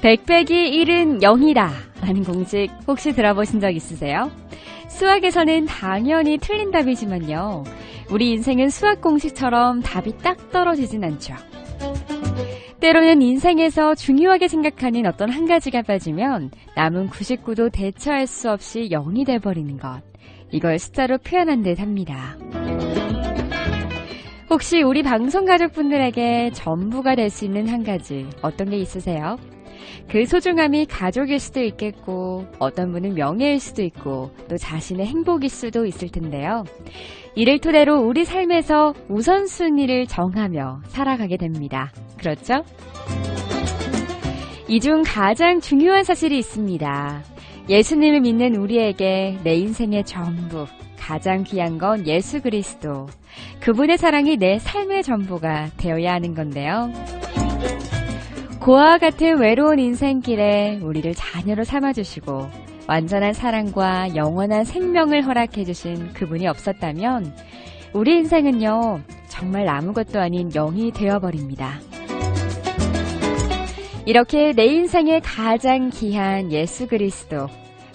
백백이 1은 0이다 라는 공식 혹시 들어보신 적 있으세요? 수학에서는 당연히 틀린 답이지만요. 우리 인생은 수학 공식처럼 답이 딱 떨어지진 않죠. 때로는 인생에서 중요하게 생각하는 어떤 한 가지가 빠지면 남은 99도 대처할 수 없이 0이 돼버리는 것. 이걸 숫자로 표현한 듯 합니다. 혹시 우리 방송 가족분들에게 전부가 될 수 있는 한 가지 어떤 게 있으세요? 그 소중함이 가족일 수도 있겠고 어떤 분은 명예일 수도 있고 또 자신의 행복일 수도 있을 텐데요. 이를 토대로 우리 삶에서 우선순위를 정하며 살아가게 됩니다. 그렇죠? 이 중 가장 중요한 사실이 있습니다. 예수님을 믿는 우리에게 내 인생의 전부, 가장 귀한 건 예수 그리스도. 그분의 사랑이 내 삶의 전부가 되어야 하는 건데요. 고아와 같은 외로운 인생길에 우리를 자녀로 삼아주시고 완전한 사랑과 영원한 생명을 허락해주신 그분이 없었다면 우리 인생은요, 정말 아무것도 아닌 0이 되어버립니다. 이렇게 내 인생의 가장 귀한 예수 그리스도,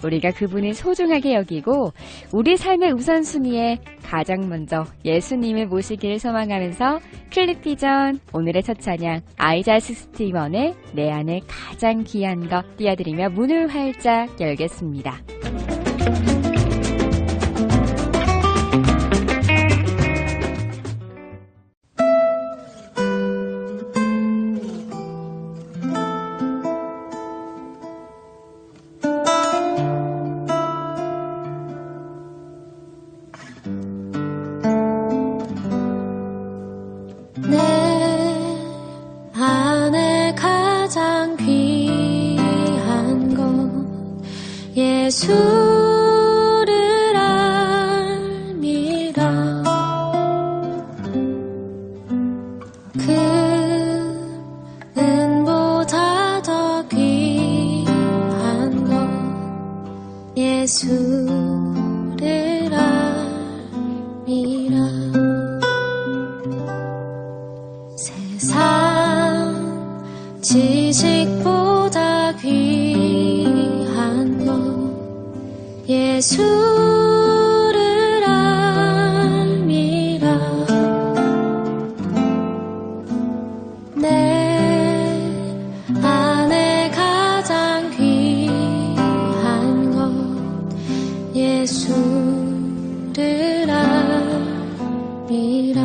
우리가 그분을 소중하게 여기고 우리 삶의 우선순위에 가장 먼저 예수님을 모시기를 소망하면서 클립비전 오늘의 첫 찬양 아이자 61의 내 안에 가장 귀한 것 띄워드리며 문을 활짝 열겠습니다. 예수를 알미라. 그 은보다 더 귀한 것 예수를 알미라. 세상 지식보다 귀한 것 예수를 알미라. 내 안에 가장 귀한 것 예수를 알미라.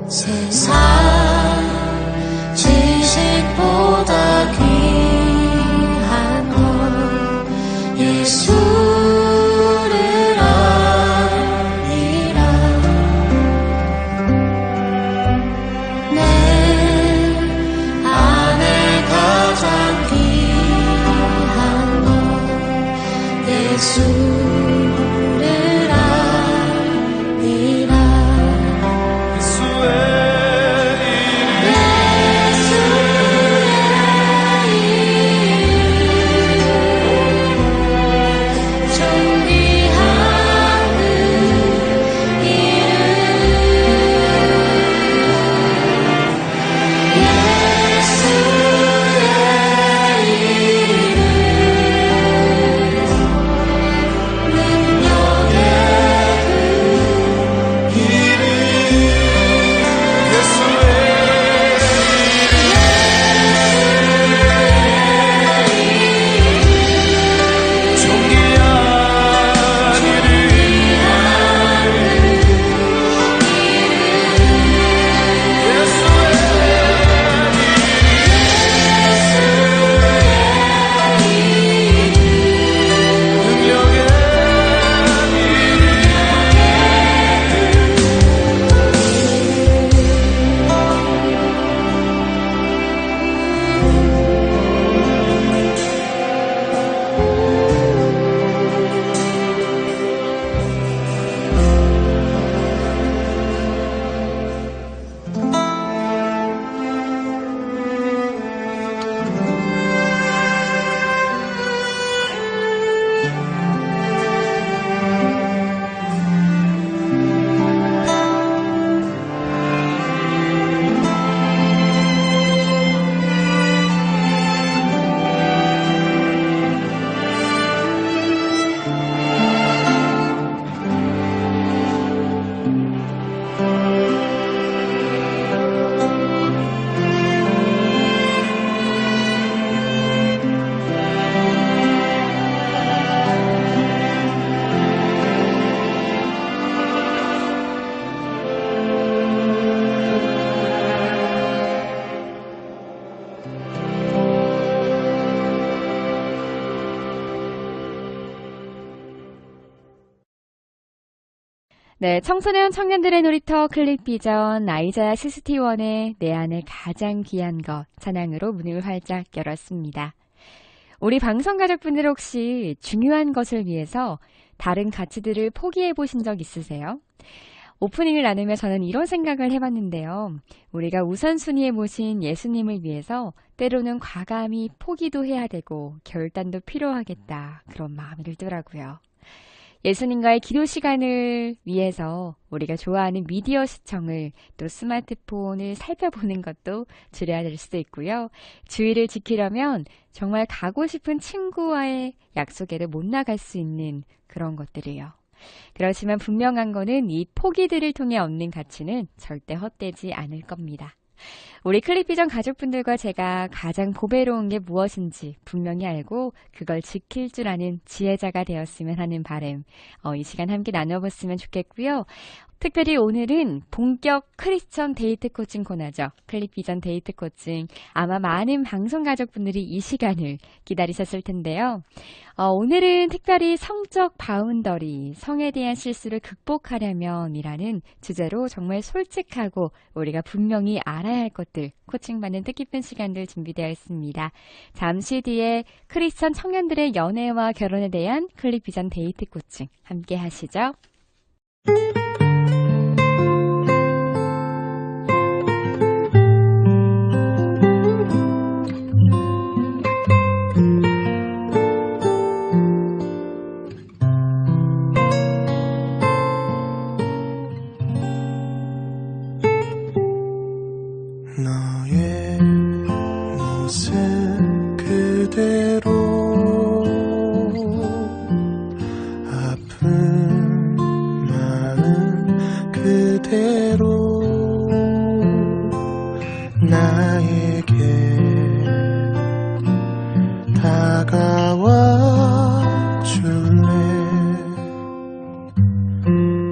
세상 지식보다 귀한 것 네, 청소년 청년들의 놀이터 클릭비전 아이자야 시스티원의 내 안에 가장 귀한 것 찬양으로 문을 활짝 열었습니다. 우리 방송 가족분들 혹시 중요한 것을 위해서 다른 가치들을 포기해 보신 적 있으세요? 오프닝을 나누며 저는 이런 생각을 해봤는데요. 우리가 우선순위에 모신 예수님을 위해서 때로는 과감히 포기도 해야 되고 결단도 필요하겠다 그런 마음이 들더라고요. 예수님과의 기도 시간을 위해서 우리가 좋아하는 미디어 시청을 또 스마트폰을 살펴보는 것도 줄여야 될 수도 있고요. 주의를 지키려면 정말 가고 싶은 친구와의 약속에도 못 나갈 수 있는 그런 것들이요. 그렇지만 분명한 거는 이 포기들을 통해 얻는 가치는 절대 헛되지 않을 겁니다. 우리 클릭비전 가족분들과 제가 가장 보배로운 게 무엇인지 분명히 알고 그걸 지킬 줄 아는 지혜자가 되었으면 하는 바람 이 시간 함께 나눠봤으면 좋겠고요. 특별히 오늘은 본격 크리스천 데이트 코칭 코너죠. 클릭비전 데이트 코칭. 아마 많은 방송 가족분들이 이 시간을 기다리셨을 텐데요. 오늘은 특별히 성적 바운더리, 성에 대한 실수를 극복하려면 이라는 주제로 정말 솔직하고 우리가 분명히 알아야 할 것들 코칭받는 뜻깊은 시간들 준비되어 있습니다. 잠시 뒤에 크리스천 청년들의 연애와 결혼에 대한 클릭비전 데이트 코칭 함께 하시죠. 너의 모습 그대로 아픈 마음 그대로 나에게 다가와 줄래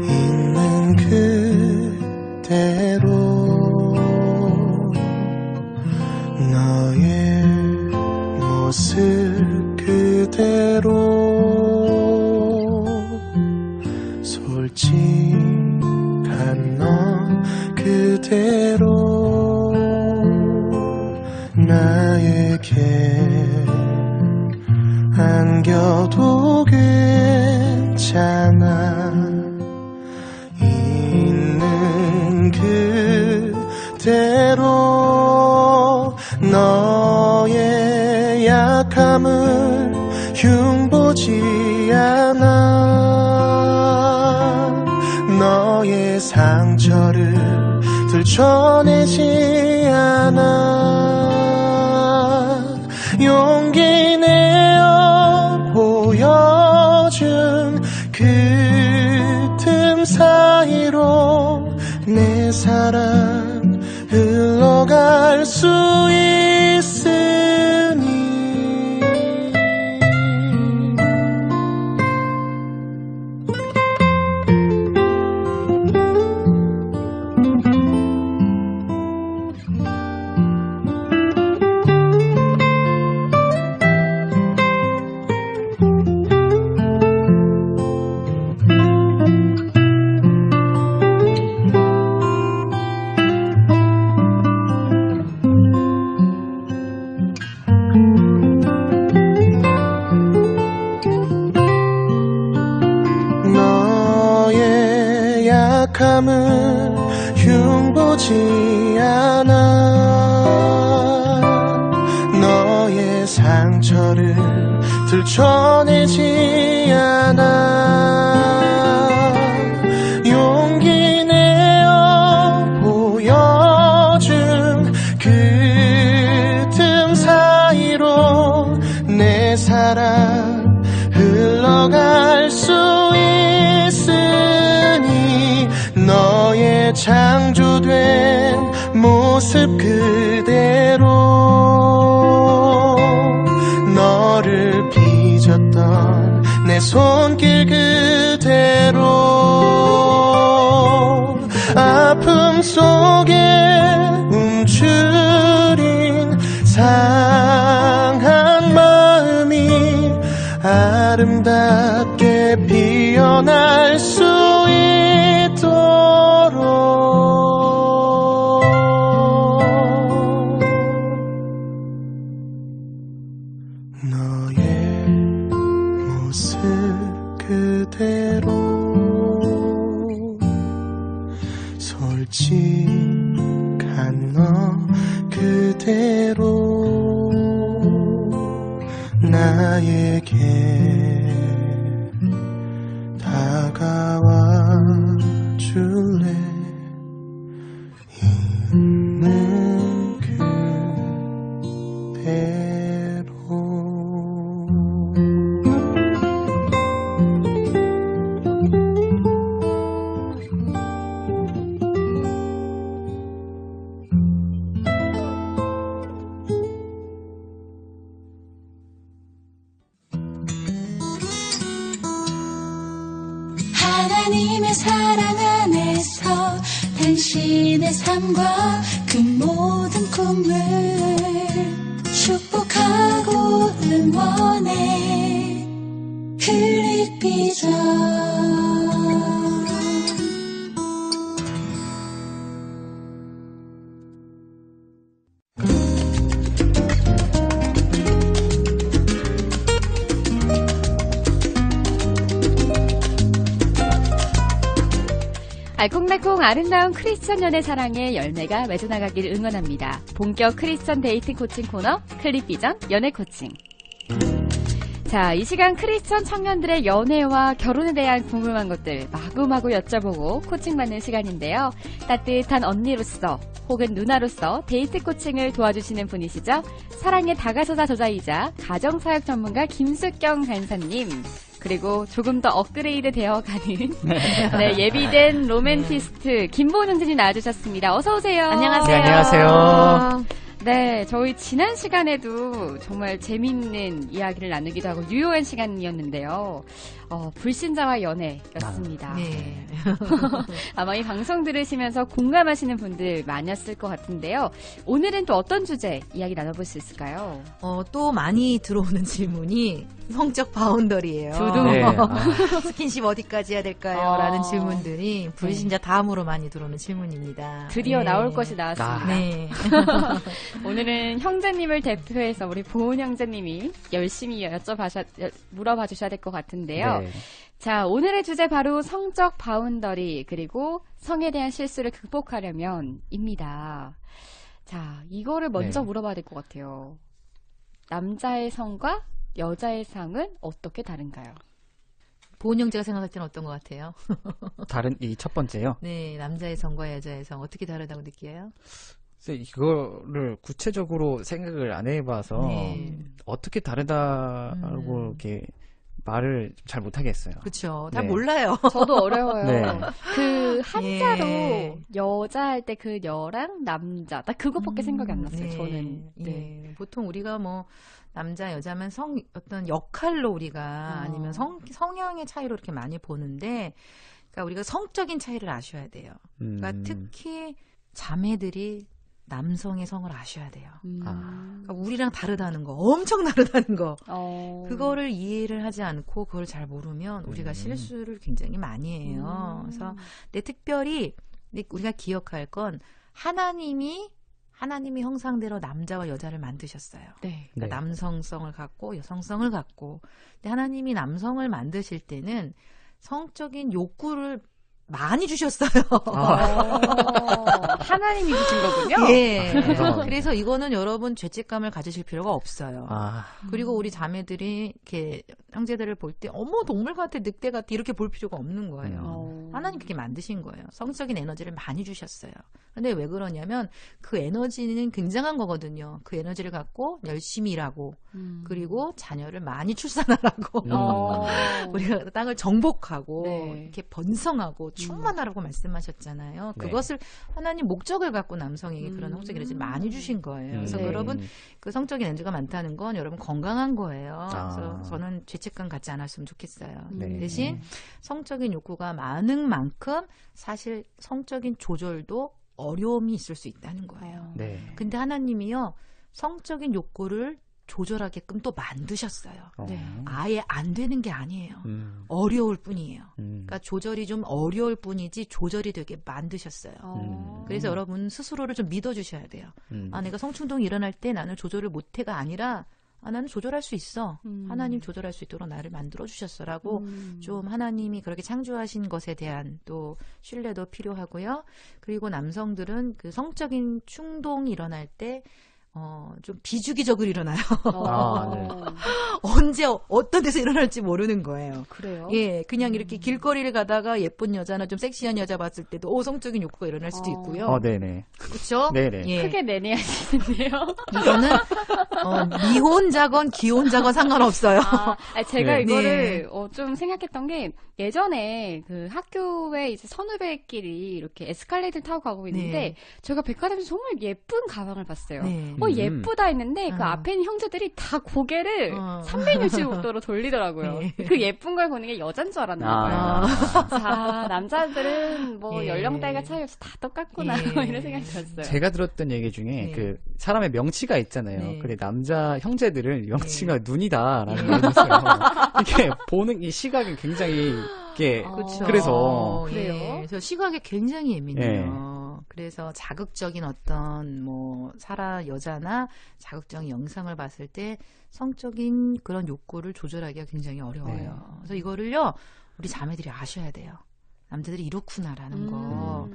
있는 그대로 너의 모습 그대로 솔직한 너 그대로 나에게 안겨도 괜찮아 있는 그대로 너의 약함을 흉보지 않아 너의 상처를 들춰내지 않아 용기 내어 보여준 그 틈 사이로 내 사랑 흘러갈 수 있으니 너의 약함을 흉보지 않아 너의 상처를 들춰내지 않아 용기 내어 보여준 그 틈 사이로 내 사랑 흘러갈 수 있으니 너의 창조된 모습 그대로 너를 빚었던 내 손길 그대로 아픔 속에 움츠린 상한 마음이 아름답게 피어날 수 너의 모습 그대로 솔직한 너 그대로 나에게 다가와 줄래 있는 그대로 하나님의 사랑 안에서 당신의 삶과 그 모든 꿈을 축복하고 응원해 클릭비전. 알콩달콩 아름다운 크리스천 연애 사랑의 열매가 맺어나가길 응원합니다. 본격 크리스천 데이팅 코칭 코너 클릭비전 연애 코칭. 자, 이 시간 크리스천 청년들의 연애와 결혼에 대한 궁금한 것들 마구마구 여쭤보고 코칭받는 시간인데요. 따뜻한 언니로서 혹은 누나로서 데이트 코칭을 도와주시는 분이시죠. 사랑의 다가서사 저자이자 가정사역 전문가 김숙경 간사님. 그리고 조금 더 업그레이드 되어가는 네, 예비된 로맨티스트 김보은 형제님 나와주셨습니다. 어서 오세요. 안녕하세요. 네, 안녕하세요. 네, 저희 지난 시간에도 정말 재미있는 이야기를 나누기도 하고 유효한 시간이었는데요. 불신자와 연애였습니다. 네. 아마 이 방송 들으시면서 공감하시는 분들 많았을 것 같은데요. 오늘은 또 어떤 주제 이야기 나눠볼 수 있을까요? 또 많이 들어오는 질문이 성적 바운더리예요. 두둥. 네. 스킨십 어디까지 해야 될까요? 라는 질문들이 불신자 다음으로 많이 들어오는 질문입니다. 드디어 네. 나올 것이 나왔습니다. 네. 오늘은 형제님을 대표해서 우리 보은 형제님이 열심히 물어봐 주셔야 될 것 같은데요. 네. 자, 오늘의 주제 바로 성적 바운더리 그리고 성에 대한 실수를 극복하려면입니다. 자, 이거를 먼저 네. 물어봐야 될 것 같아요. 남자의 성과 여자의 성은 어떻게 다른가요? 보은 형제가 생각할 때는 어떤 것 같아요? 다른 이 첫 번째요. 네, 남자의 성과 여자의 성 어떻게 다르다고 느껴요? 글쎄, 이거를 구체적으로 생각을 안 해봐서 네. 어떻게 다르다고 이렇게 말을 잘 못하겠어요. 그렇죠. 다 네. 몰라요. 저도 어려워요. 네. 그 한자로 예. 여자 할 때 그 여랑 남자 딱 그것밖에 생각이 안 났어요. 네. 저는. 예. 네. 보통 우리가 뭐 남자 여자면 어떤 역할로 우리가 아니면 성향의 차이로 이렇게 많이 보는데, 그러니까 우리가 성적인 차이를 아셔야 돼요. 그러니까 특히 자매들이 남성의 성을 아셔야 돼요. 그러니까 우리랑 다르다는 거, 엄청 다르다는 거. 그거를 이해를 하지 않고 그걸 잘 모르면 우리가 실수를 굉장히 많이 해요. 그래서 특별히 우리가 기억할 건 하나님이 형상대로 남자와 여자를 만드셨어요. 네. 그러니까 네. 남성성을 갖고 여성성을 갖고. 근데 하나님이 남성을 만드실 때는 성적인 욕구를 많이 주셨어요. 하나님이 주신 거군요. 예. 감사합니다. 그래서 이거는 여러분 죄책감을 가지실 필요가 없어요. 아, 그리고 우리 자매들이 이렇게 형제들을 볼 때 어머 동물 같아 늑대 같아 이렇게 볼 필요가 없는 거예요. 하나님 그렇게 만드신 거예요. 성적인 에너지를 많이 주셨어요. 근데 왜 그러냐면 그 에너지는 굉장한 거거든요. 그 에너지를 갖고 열심히 일하고 그리고 자녀를 많이 출산하라고 우리가 땅을 정복하고 네. 이렇게 번성하고 충만하라고 말씀하셨잖아요. 그것을 하나님 목적을 갖고 남성에게 그런 성적 에너지를 많이 주신 거예요. 그래서 네. 여러분 그 성적인 에너지가 많다는 건 여러분 건강한 거예요. 그래서 아. 저는 죄책감 갖지 않았으면 좋겠어요. 네. 대신 성적인 욕구가 많은 만큼 사실 성적인 조절도 어려움이 있을 수 있다는 거예요. 네. 근데 하나님이요 성적인 욕구를 조절하게끔 또 만드셨어요. 네. 아예 안 되는 게 아니에요. 어려울 뿐이에요. 음. 그러니까 조절이 좀 어려울 뿐이지 조절이 되게 만드셨어요. 그래서 여러분 스스로를 좀 믿어주셔야 돼요. 아, 내가 성충동이 일어날 때 나는 조절을 못해가 아니라 나는 조절할 수 있어. 하나님 조절할 수 있도록 나를 만들어 주셨어라고 좀 하나님이 그렇게 창조하신 것에 대한 또 신뢰도 필요하고요. 그리고 남성들은 그 성적인 충동이 일어날 때 좀 비주기적으로 일어나요. 네. 언제 어떤 데서 일어날지 모르는 거예요. 그래요? 예, 그냥 이렇게 길거리를 가다가 예쁜 여자나 좀 섹시한 여자 봤을 때도 성적인 욕구가 일어날 수도 있고요. 네네. 그렇죠? 네네. 예. 크게 내내하시는데요. 이거는 미혼자건 기혼자건 상관없어요. 제가 네. 이거를 좀 생각했던 게 예전에 그 학교에 이제 선후배끼리 이렇게 에스컬레이터 타고 가고 있는데 네. 제가 백화점에서 정말 예쁜 가방을 봤어요. 네. 예쁘다 했는데 그 앞에 있는 형제들이 다 고개를 360도로 돌리더라고요. 네. 그 예쁜 걸 보는 게 여잔 줄 알았나 봐요. 자, 남자들은 뭐 예. 연령대가 차이 없이 다 똑같구나 예. 이런 생각이 들었어요. 제가 들었던 얘기 중에 네. 그 사람의 명치가 있잖아요. 네. 근데 남자 형제들은 명치가 눈이다라는 얘기를 했어요. 이게 보는 이 시각이 굉장히 이게 그렇죠. 그래서 그래요? 예, 그래서 시각에 굉장히 예민해요. 그래서 자극적인 어떤 여자나 자극적인 영상을 봤을 때 성적인 그런 욕구를 조절하기가 굉장히 어려워요. 네. 그래서 이거를요 우리 자매들이 아셔야 돼요. 남자들이 이렇구나라는 거.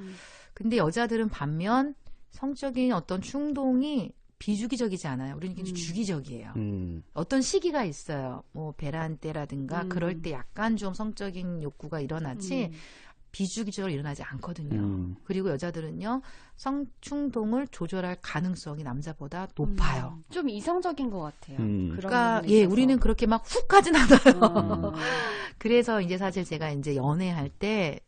근데 여자들은 반면 성적인 어떤 충동이 비주기적이지 않아요. 우리는 굉장히 주기적이에요. 어떤 시기가 있어요. 뭐 배란 때라든가 그럴 때 약간 좀 성적인 욕구가 일어나지 비주기적으로 일어나지 않거든요. 그리고 여자들은요 성충동을 조절할 가능성이 남자보다 높아요. 좀 이성적인 것 같아요. 그런 그러니까 부분에 있어서. 우리는 그렇게 막 훅 하진 않아요. 그래서 이제 사실 제가 이제 연애할 때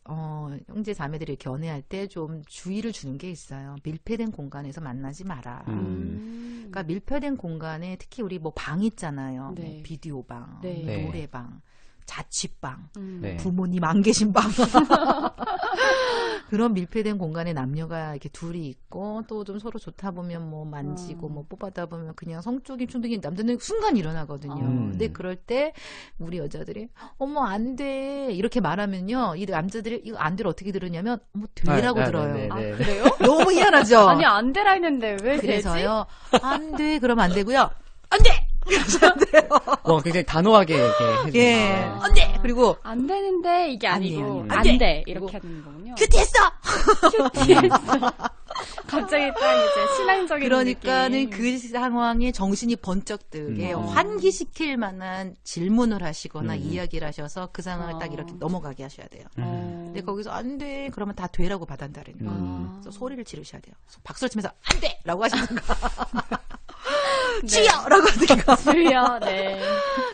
형제 자매들이 이렇게 연애할 때 좀 주의를 주는 게 있어요. 밀폐된 공간에서 만나지 마라. 그러니까 밀폐된 공간에 특히 우리 뭐 방 있잖아요. 네. 뭐 비디오 방, 네. 네. 노래방, 자취방, 네. 부모님 안 계신 방. 그런 밀폐된 공간에 남녀가 이렇게 둘이 있고 또 좀 서로 좋다 보면 뭐 만지고 뭐 뽑아다 보면 그냥 성적인 충동이 남자는 순간 일어나거든요. 근데 그럴 때 우리 여자들이 어머 안 돼 이렇게 말하면요 이 남자들이 이거 안 돼를 어떻게 들으냐면 어머 되라고 들어요. 네, 네, 네. 그래요? 너무 희한하죠. 아니 안 되라 했는데 왜 되지? 그래서요 안 돼 그러면 안 되고요 안 돼. 굉장히 단호하게 이렇게 해주는 예, 거. 안 돼. 그리고 안 되는데 이게 아니고 아니에요. 안 안 돼. 돼 이렇게 하는 거군요. 큐티했어. 큐티했어. 갑자기 딱 이제 신앙적인 그러니까는 느낌. 그 상황에 정신이 번쩍 들게 환기시킬 만한 질문을 하시거나 이야기를 하셔서 그 상황을 딱 이렇게 넘어가게 하셔야 돼요. 근데 거기서 안 돼. 그러면 다 되라고 받아들이니까. 그래서 소리를 지르셔야 돼요. 박수를 치면서 안 돼! 라고 하시는가. 주여! 라고 하든가. 주여, 네.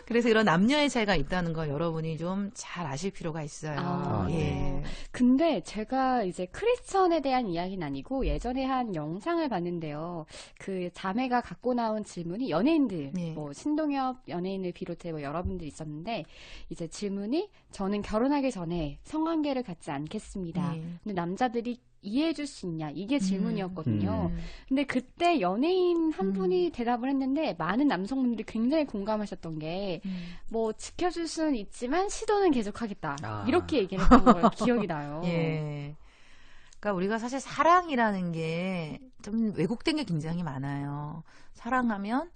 그래서 이런 남녀의 차이가 있다는 걸 여러분이 좀 잘 아실 필요가 있어요. 예. 근데 제가 이제 크리스천에 대한 이야기는 아니고 예전에 한 영상을 봤는데요. 그 자매가 갖고 나온 질문이 연예인들, 네. 뭐 신동엽 연예인을 비롯해 뭐 여러분들 있었는데 이제 질문이 저는 결혼하기 전에 성관계를 갖지 않겠습니다. 네. 근데 남자들이 이해해줄 수 있냐 이게 질문이었거든요. 근데 그때 연예인 한 분이 대답을 했는데 많은 남성분들이 굉장히 공감하셨던 게 뭐 지켜줄 수는 있지만 시도는 계속하겠다 이렇게 얘기를 했던 걸 기억이 나요. 예. 그러니까 우리가 사실 사랑이라는 게 좀 왜곡된 게 굉장히 많아요. 사랑하면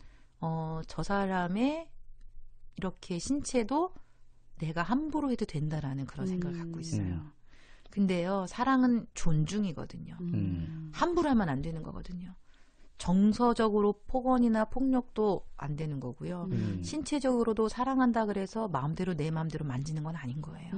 저 사람의 이렇게 신체도 내가 함부로 해도 된다라는 그런 생각을 갖고 있어요. 근데요, 사랑은 존중이거든요. 함부로 하면 안 되는 거거든요. 정서적으로 폭언이나 폭력도 안 되는 거고요. 신체적으로도 사랑한다 그래서 마음대로 내 마음대로 만지는 건 아닌 거예요.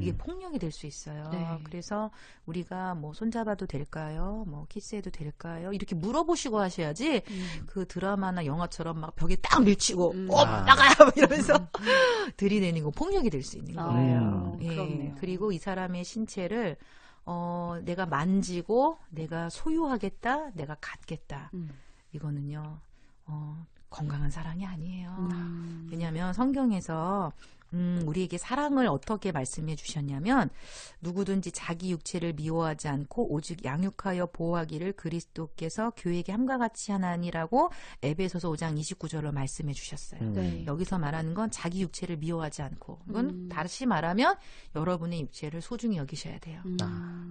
이게 폭력이 될 수 있어요. 네. 그래서 우리가 뭐 손잡아도 될까요? 뭐 키스해도 될까요? 이렇게 물어보시고 하셔야지 그 드라마나 영화처럼 막 벽에 딱 밀치고 나가요! 막 이러면서 들이대는 거 폭력이 될 수 있는 거예요. 그렇네요. 그리고 이 사람의 신체를 내가 만지고 내가 소유하겠다, 내가 갖겠다. 이거는요, 건강한 사랑이 아니에요. 왜냐하면 성경에서 우리에게 사랑을 어떻게 말씀해 주셨냐면 누구든지 자기 육체를 미워하지 않고 오직 양육하여 보호하기를 그리스도께서 교회에게 함과 같이 하나니라고 에베소서 5장 29절로 말씀해 주셨어요. 네. 여기서 말하는 건 자기 육체를 미워하지 않고 이건 다시 말하면 여러분의 육체를 소중히 여기셔야 돼요.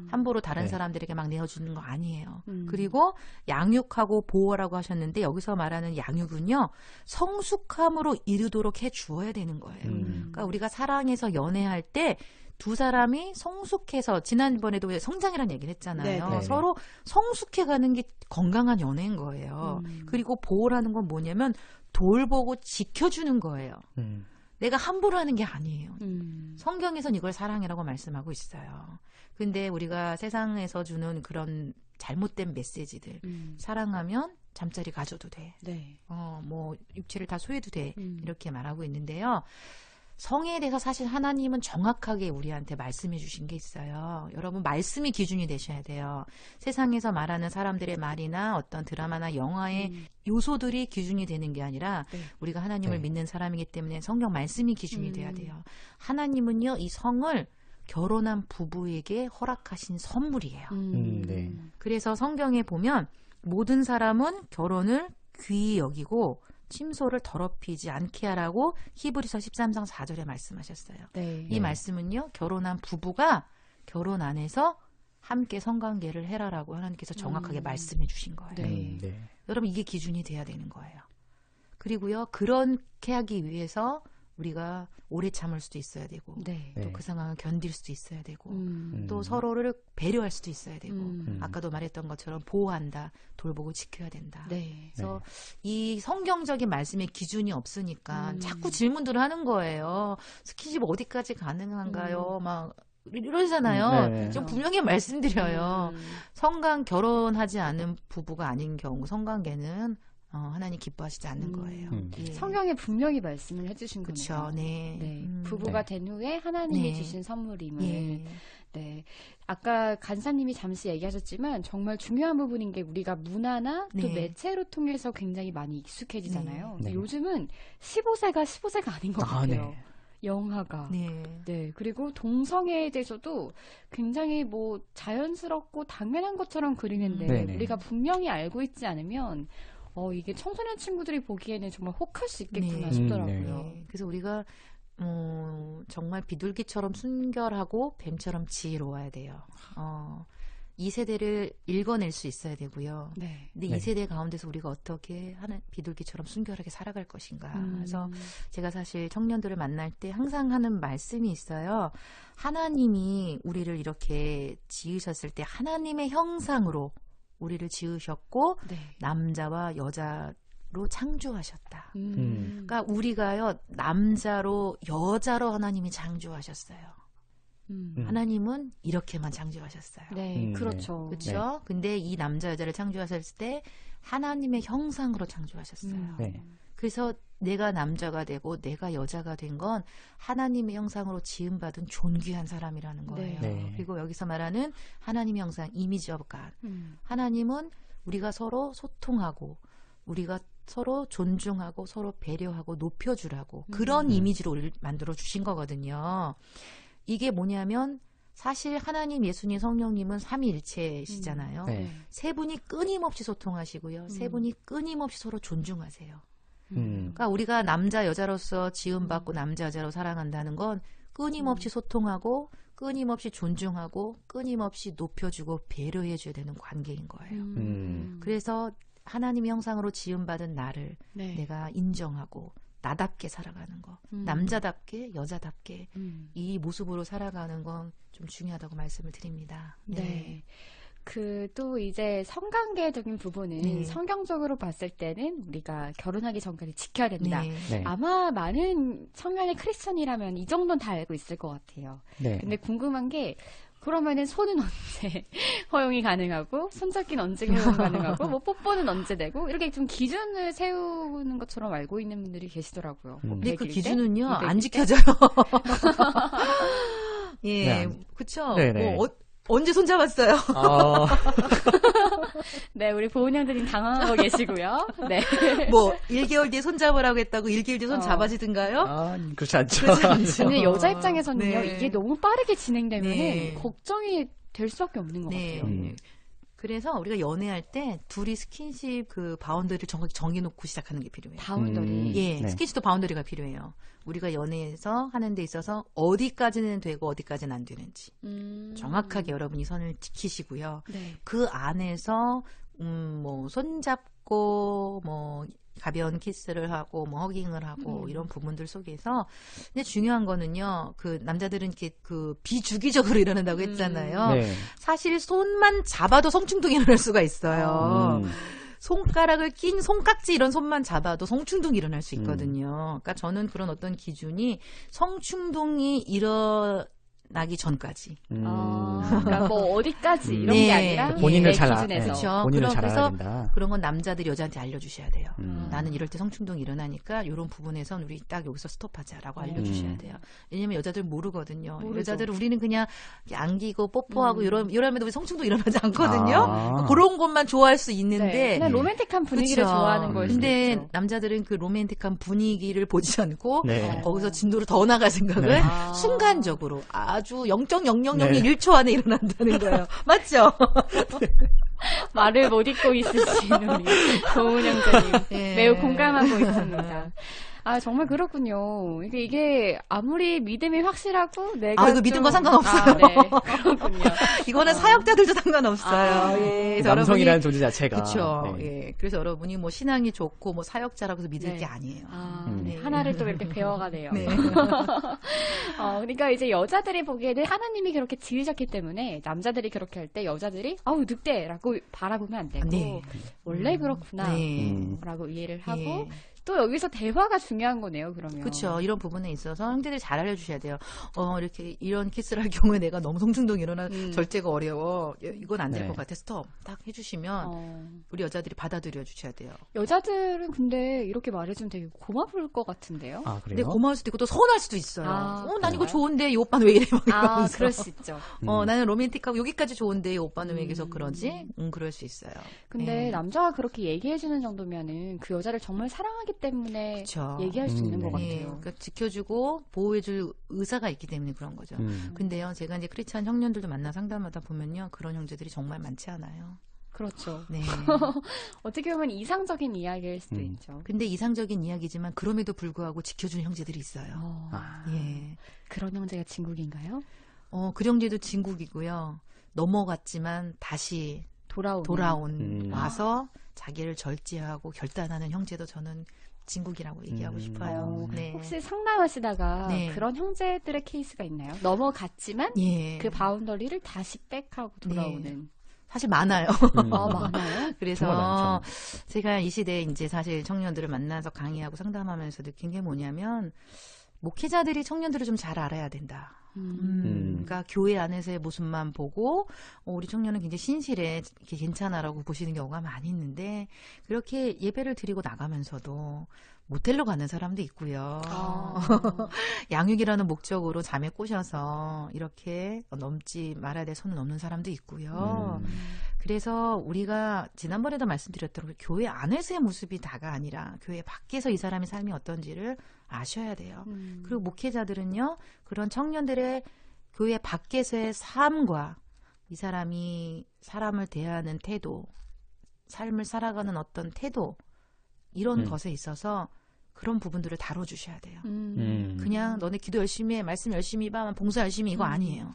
함부로 다른 네. 사람들에게 막 내어주는 거 아니에요. 그리고 양육하고 보호라고 하셨는데 여기서 말하는 양육은요. 성숙함으로 이르도록 해 주어야 되는 거예요. 그러니까 우리가 사랑해서 연애할 때 두 사람이 성숙해서 지난번에도 성장이라는 얘기를 했잖아요. 네. 서로 성숙해가는 게 건강한 연애인 거예요. 그리고 보호라는 건 뭐냐면 돌보고 지켜주는 거예요. 내가 함부로 하는 게 아니에요. 성경에선 이걸 사랑이라고 말씀하고 있어요. 근데 우리가 세상에서 주는 그런 잘못된 메시지들 사랑하면 잠자리 가져도 돼. 네. 뭐 육체를 다 소유해도 돼. 이렇게 말하고 있는데요. 성에 대해서 사실 하나님은 정확하게 우리한테 말씀해 주신 게 있어요. 여러분 말씀이 기준이 되셔야 돼요. 세상에서 말하는 사람들의 말이나 어떤 드라마나 영화의 요소들이 기준이 되는 게 아니라 네. 우리가 하나님을 네. 믿는 사람이기 때문에 성경 말씀이 기준이 돼야 돼요. 하나님은요 이 성을 결혼한 부부에게 허락하신 선물이에요. 네. 그래서 성경에 보면 모든 사람은 결혼을 귀히 여기고 침소를 더럽히지 않게 하라고 히브리서 13장 4절에 말씀하셨어요. 네. 이 말씀은요. 결혼한 부부가 결혼 안에서 함께 성관계를 해라라고 하나님께서 정확하게 말씀해 주신 거예요. 네. 네. 여러분 이게 기준이 돼야 되는 거예요. 그리고요. 그렇게 하기 위해서 우리가 오래 참을 수도 있어야 되고 네. 네. 또 그 상황을 견딜 수도 있어야 되고 또 음. 서로를 배려할 수도 있어야 되고 음. 아까도 말했던 것처럼 보호한다, 돌보고 지켜야 된다. 네. 그래서 이 성경적인 말씀의 기준이 없으니까 음. 자꾸 질문들을 하는 거예요. 스킨십 어디까지 가능한가요? 막 이러잖아요. 네. 좀 분명히 말씀드려요. 성관 결혼하지 않은 부부가 아닌 경우 성관계는 하나님 기뻐하시지 않는 거예요. 예. 성경에 분명히 말씀을 해주신 그렇죠. 거네요. 네. 네. 부부가 된 후에 하나님이 네. 주신 선물임을. 예. 네. 아까 간사님이 잠시 얘기하셨지만 정말 중요한 부분인 게 우리가 문화나 또 네. 매체로 통해서 굉장히 많이 익숙해지잖아요. 네. 근데 네. 요즘은 15세가 아닌 것 같아요. 네. 영화가. 네. 네. 그리고 동성애에 대해서도 굉장히 뭐 자연스럽고 당연한 것처럼 그리는데 네네. 우리가 분명히 알고 있지 않으면 이게 청소년 친구들이 보기에는 정말 혹할 수 있겠구나 네. 싶더라고요. 네. 그래서 우리가 정말 비둘기처럼 순결하고 뱀처럼 지혜로워야 돼요. 이 세대를 읽어낼 수 있어야 되고요. 네. 근데 네. 이 세대 가운데서 우리가 어떻게 하는 비둘기처럼 순결하게 살아갈 것인가. 그래서 제가 사실 청년들을 만날 때 항상 하는 말씀이 있어요. 하나님이 우리를 이렇게 지으셨을 때 하나님의 형상으로 우리를 지으셨고 네. 남자와 여자로 창조하셨다. 음. 그러니까 우리가요 남자로 여자로 하나님이 창조하셨어요. 하나님은 이렇게만 창조하셨어요. 네, 그렇죠. 그렇죠? 근데 이 남자 여자를 창조하셨을 때 하나님의 형상으로 창조하셨어요. 네. 그래서 내가 남자가 되고 내가 여자가 된 건 하나님의 형상으로 지음받은 존귀한 사람이라는 거예요. 네. 그리고 여기서 말하는 하나님의 형상, 이미지 오브 갓. 하나님은 우리가 서로 소통하고 우리가 서로 존중하고 서로 배려하고 높여주라고 그런 이미지로 우리를 만들어 주신 거거든요. 이게 뭐냐면 사실 하나님, 예수님, 성령님은 삼위일체시잖아요. 네. 세 분이 끊임없이 소통하시고요. 세 분이 끊임없이 서로 존중하세요. 그러니까 우리가 남자 여자로서 지음받고 남자 여자로 살아간다는 건 끊임없이 소통하고 끊임없이 존중하고 끊임없이 높여주고 배려해줘야 되는 관계인 거예요. 그래서 하나님의 형상으로 지음받은 나를 네. 내가 인정하고 나답게 살아가는 거, 남자답게 여자답게 이 모습으로 살아가는 건 좀 중요하다고 말씀을 드립니다. 네. 또 이제 성관계적인 부분은 네. 성경적으로 봤을 때는 우리가 결혼하기 전까지 지켜야 된다. 네. 네. 아마 많은 청년의 크리스천이라면 이 정도는 다 알고 있을 것 같아요. 네. 근데 궁금한 게 그러면은 손은 언제 허용이 가능하고 손잡기는 언제 허용 가능하고 뭐 뽀뽀는 언제 되고 이렇게 좀 기준을 세우는 것처럼 알고 있는 분들이 계시더라고요. 근데 그 100일 때? 기준은요 200일 안 때? 지켜져요. 예, 네. 그렇죠. 네네. 뭐 언제 손잡았어요? 아, 네, 우리 보은양들님 당황하고 계시고요. 네. 뭐 1개월 뒤에 손잡으라고 했다고 1개월 뒤에 손 어. 잡아지든가요? 아, 그렇지 않죠. 그렇지 않죠. 근데 여자 입장에서는요, 네. 이게 너무 빠르게 진행되면 네. 걱정이 될 수밖에 없는 것 네. 같아요. 그래서 우리가 연애할 때 둘이 스킨십 그 바운더리를 정확히 정해놓고 시작하는 게 필요해요. 바운더리. 예, 네. 스킨십도 바운더리가 필요해요. 우리가 연애에서 하는 데 있어서 어디까지는 되고 어디까지는 안 되는지 정확하게 여러분이 선을 지키시고요. 네. 그 안에서 뭐 손잡고 뭐 가벼운 키스를 하고 뭐 허깅을 하고 이런 부분들 속에서 근데 중요한 거는요. 그 남자들은 이렇게 그 비주기적으로 일어난다고 했잖아요. 네. 사실 손만 잡아도 성충동이 일어날 수가 있어요. 손가락을 낀 손깍지 이런 손만 잡아도 성충동이 일어날 수 있거든요. 그러니까 저는 그런 어떤 기준이 성충동이 일어나기 전까지. 그러니까 뭐 어디까지 이런 네. 게 아니라 본인을 내 잘 기준에서. 그렇죠. 본인을 잘 그래서 알아야 된다. 그런 건 남자들이 여자한테 알려주셔야 돼요. 음. 나는 이럴 때 성충동이 일어나니까 이런 부분에선 우리 딱 여기서 스톱하자라고 알려주셔야 돼요. 왜냐면 여자들 모르거든요. 모르죠. 여자들은 우리는 그냥 안기고 뽀뽀하고 이러면 우리 성충동 일어나지 않거든요. 아. 그런 것만 좋아할 수 네. 있는데 그냥 로맨틱한 분위기를 그쵸. 좋아하는 거일 수도 근데 있죠. 남자들은 그 로맨틱한 분위기를 보지 않고 네. 거기서 진도를 더 나갈 생각을 네. 순간적으로 아주 0.00001초 네. 안에 일어난다는 거예요. 맞죠? 말을 못 잇고 있으신 우리 도훈 형제님 예. 매우 공감하고 있습니다. 아 정말 그렇군요. 이게 아무리 믿음이 확실하고 내가 아, 이거 믿음과 상관없어요. 네, 그렇군요. 이거는 사역자들도 상관없어요. 아. 예, 그래서 남성이라는 여러분이- 존재 자체가. 그렇죠. 네. 예, 그래서 여러분이 뭐 신앙이 좋고 뭐 사역자라고 해서 믿을 네. 게 아니에요. 네. 네. 하나를 또 이렇게 배워가네요. 네. 그러니까 이제 여자들이 보기에는 하나님이 그렇게 지으셨기 때문에 남자들이 그렇게 할 때 여자들이 아우 늑대라고 바라보면 안 되고 네. 원래 그렇구나 네. 라고 이해를 하고 예. 또 여기서 대화가 중요한 거네요. 그러면 그렇죠. 이런 부분에 있어서 형제들이 잘 알려주셔야 돼요. 이렇게 이런 키스를 할 경우에 내가 너무 성충동이 일어나 절제가 어려워. 이건 안 될 것 네. 같아. 스톱. 딱 해주시면 우리 여자들이 받아들여 주셔야 돼요. 여자들은 근데 이렇게 말해주면 되게 고마울 것 같은데요. 아, 근데 그래요? 고마울 수도 있고 또 서운할 수도 있어요. 아, 난 이거 그래요? 좋은데 이 오빠는 왜 이래? 막 이러면서. 그럴 수 있죠. 나는 로맨틱하고 여기까지 좋은데 이 오빠는 왜 계속 그러지? 그럴 수 있어요. 근데 예. 남자가 그렇게 얘기해주는 정도면은 그 여자를 정말 사랑하기 때문에 그쵸. 얘기할 수 있는 것 네. 예, 같아요. 그러니까 지켜주고 보호해줄 의사가 있기 때문에 그런 거죠. 근데요, 제가 이제 크리스찬 형님들도 만나 상담하다 보면요, 그런 형제들이 정말 많지 않아요. 그렇죠. 네. 어떻게 보면 이상적인 이야기일 수도 있죠. 근데 이상적인 이야기지만 그럼에도 불구하고 지켜주는 형제들이 있어요. 아, 예. 그런 형제가 진국인가요? 그 형제도 진국이고요. 넘어갔지만 다시 돌아온 와서 자기를 절제하고 결단하는 형제도 저는 진국이라고 얘기하고 싶어요. 네. 혹시 상담하시다가 네. 그런 형제들의 케이스가 있나요? 넘어갔지만 예. 그 바운더리를 다시 백하고 돌아오는. 사실 많아요. 많아요? 그래서 정말 많죠. 제가 이 시대에 이제 사실 청년들을 만나서 강의하고 상담하면서 느낀 게 뭐냐면 목회자들이 청년들을 좀 잘 알아야 된다. 그러니까 교회 안에서의 모습만 보고 우리 청년은 굉장히 신실해, 이렇게 괜찮아라고 보시는 경우가 많이 있는데 그렇게 예배를 드리고 나가면서도 모텔로 가는 사람도 있고요. 양육이라는 목적으로 잠에 꼬셔서 이렇게 넘지 말아야 될 선을 넘는 사람도 있고요. 그래서 우리가 지난번에도 말씀드렸던 교회 안에서의 모습이 다가 아니라 교회 밖에서 이 사람의 삶이 어떤지를 아셔야 돼요. 그리고 목회자들은요, 그런 청년들의 교회 밖에서의 삶과 이 사람이 사람을 대하는 태도, 삶을 살아가는 어떤 태도, 이런 것에 있어서 그런 부분들을 다뤄주셔야 돼요. 그냥 너네 기도 열심히 해, 말씀 열심히 봐, 봉사 열심히 이거 아니에요.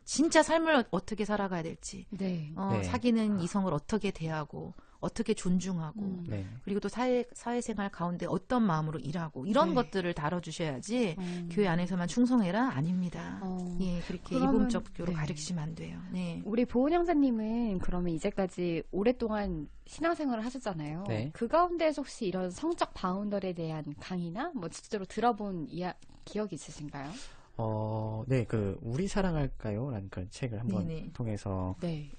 진짜 삶을 어떻게 살아가야 될지, 네. 네. 사귀는 이성을 어떻게 대하고, 어떻게 존중하고, 네. 그리고 또 사회생활 가운데 어떤 마음으로 일하고, 이런 네. 것들을 다뤄주셔야지, 교회 안에서만 충성해라? 아닙니다. 예, 그렇게 그러면, 이분적으로 네. 가르치시면 안 돼요. 네. 우리 보은 형사님은 그러면 이제까지 오랫동안 신앙생활을 하셨잖아요. 네. 그 가운데에서 혹시 이런 성적 바운더리에 대한 강의나 뭐 실제로 들어본 기억이 있으신가요? 네, 우리 사랑할까요? 라는 그 책을 한번 네네. 통해서 네.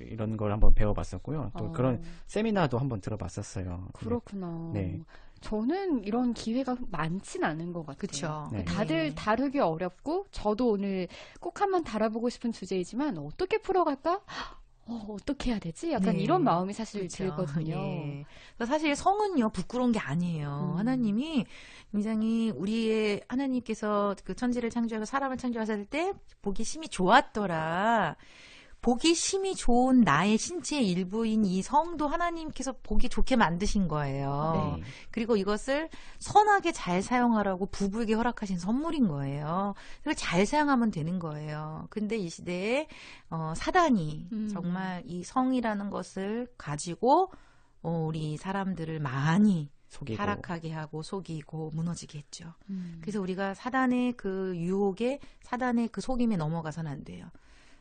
이런 걸 한번 배워봤었고요. 또 어. 그런 세미나도 한번 들어봤었어요. 그렇구나. 네. 저는 이런 기회가 많진 않은 것 같아요. 그쵸. 네. 다들 다루기 어렵고 저도 오늘 꼭 한번 다뤄보고 싶은 주제이지만 어떻게 풀어갈까? 어떻게 해야 되지? 약간 네. 이런 마음이 사실 그렇죠. 들거든요. 예. 그래서 사실 성은요 부끄러운 게 아니에요. 하나님이 굉장히 우리의 하나님께서 그 천지를 창조하고 사람을 창조하실 때 보기 심히 좋았더라. 보기 심히 좋은 나의 신체의 일부인 이 성도 하나님께서 보기 좋게 만드신 거예요. 네. 그리고 이것을 선하게 잘 사용하라고 부부에게 허락하신 선물인 거예요. 그걸 잘 사용하면 되는 거예요. 근데 이 시대에 사단이 정말 이 성이라는 것을 가지고 우리 사람들을 많이 속이고. 타락하게 하고 속이고 무너지게 했죠. 그래서 우리가 사단의 그 유혹에 사단의 그 속임에 넘어가서는 안 돼요.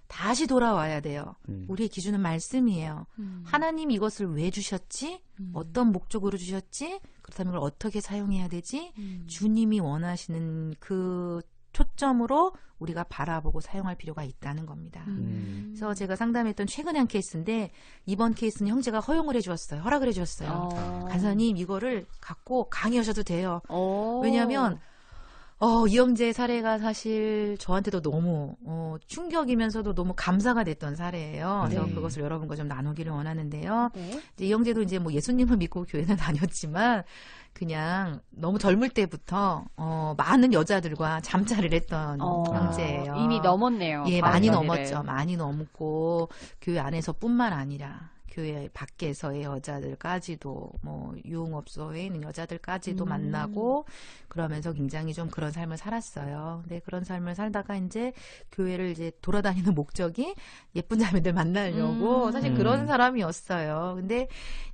다시 돌아와야 돼요. 우리의 기준은 말씀이에요. 하나님 이것을 왜 주셨지? 어떤 목적으로 주셨지? 그렇다면 이걸 어떻게 사용해야 되지? 주님이 원하시는 그 초점으로 우리가 바라보고 사용할 필요가 있다는 겁니다. 그래서 제가 상담했던 최근에 한 케이스인데 이번 케이스는 형제가 허용을 해주었어요. 허락을 해주었어요. 간사님 이거를 갖고 강의하셔도 돼요. 왜냐하면 이 형제의 사례가 사실 저한테도 너무 충격이면서도 너무 감사가 됐던 사례예요. 그래서 네. 그것을 여러분과 좀 나누기를 원하는데요. 네. 이제 이 형제도 이제 뭐 예수님을 믿고 교회는 다녔지만 그냥 너무 젊을 때부터 많은 여자들과 잠자리를 했던 형제예요. 이미 넘었네요. 예, 바로 많이 연애를. 넘었죠. 많이 넘고 교회 안에서뿐만 아니라 교회 밖에서의 여자들까지도 뭐 유흥업소에 있는 여자들까지도 만나고 그러면서 굉장히 좀 그런 삶을 살았어요. 근데 그런 삶을 살다가 이제 교회를 이제 돌아다니는 목적이 예쁜 자매들 만나려고 사실 그런 사람이었어요. 근데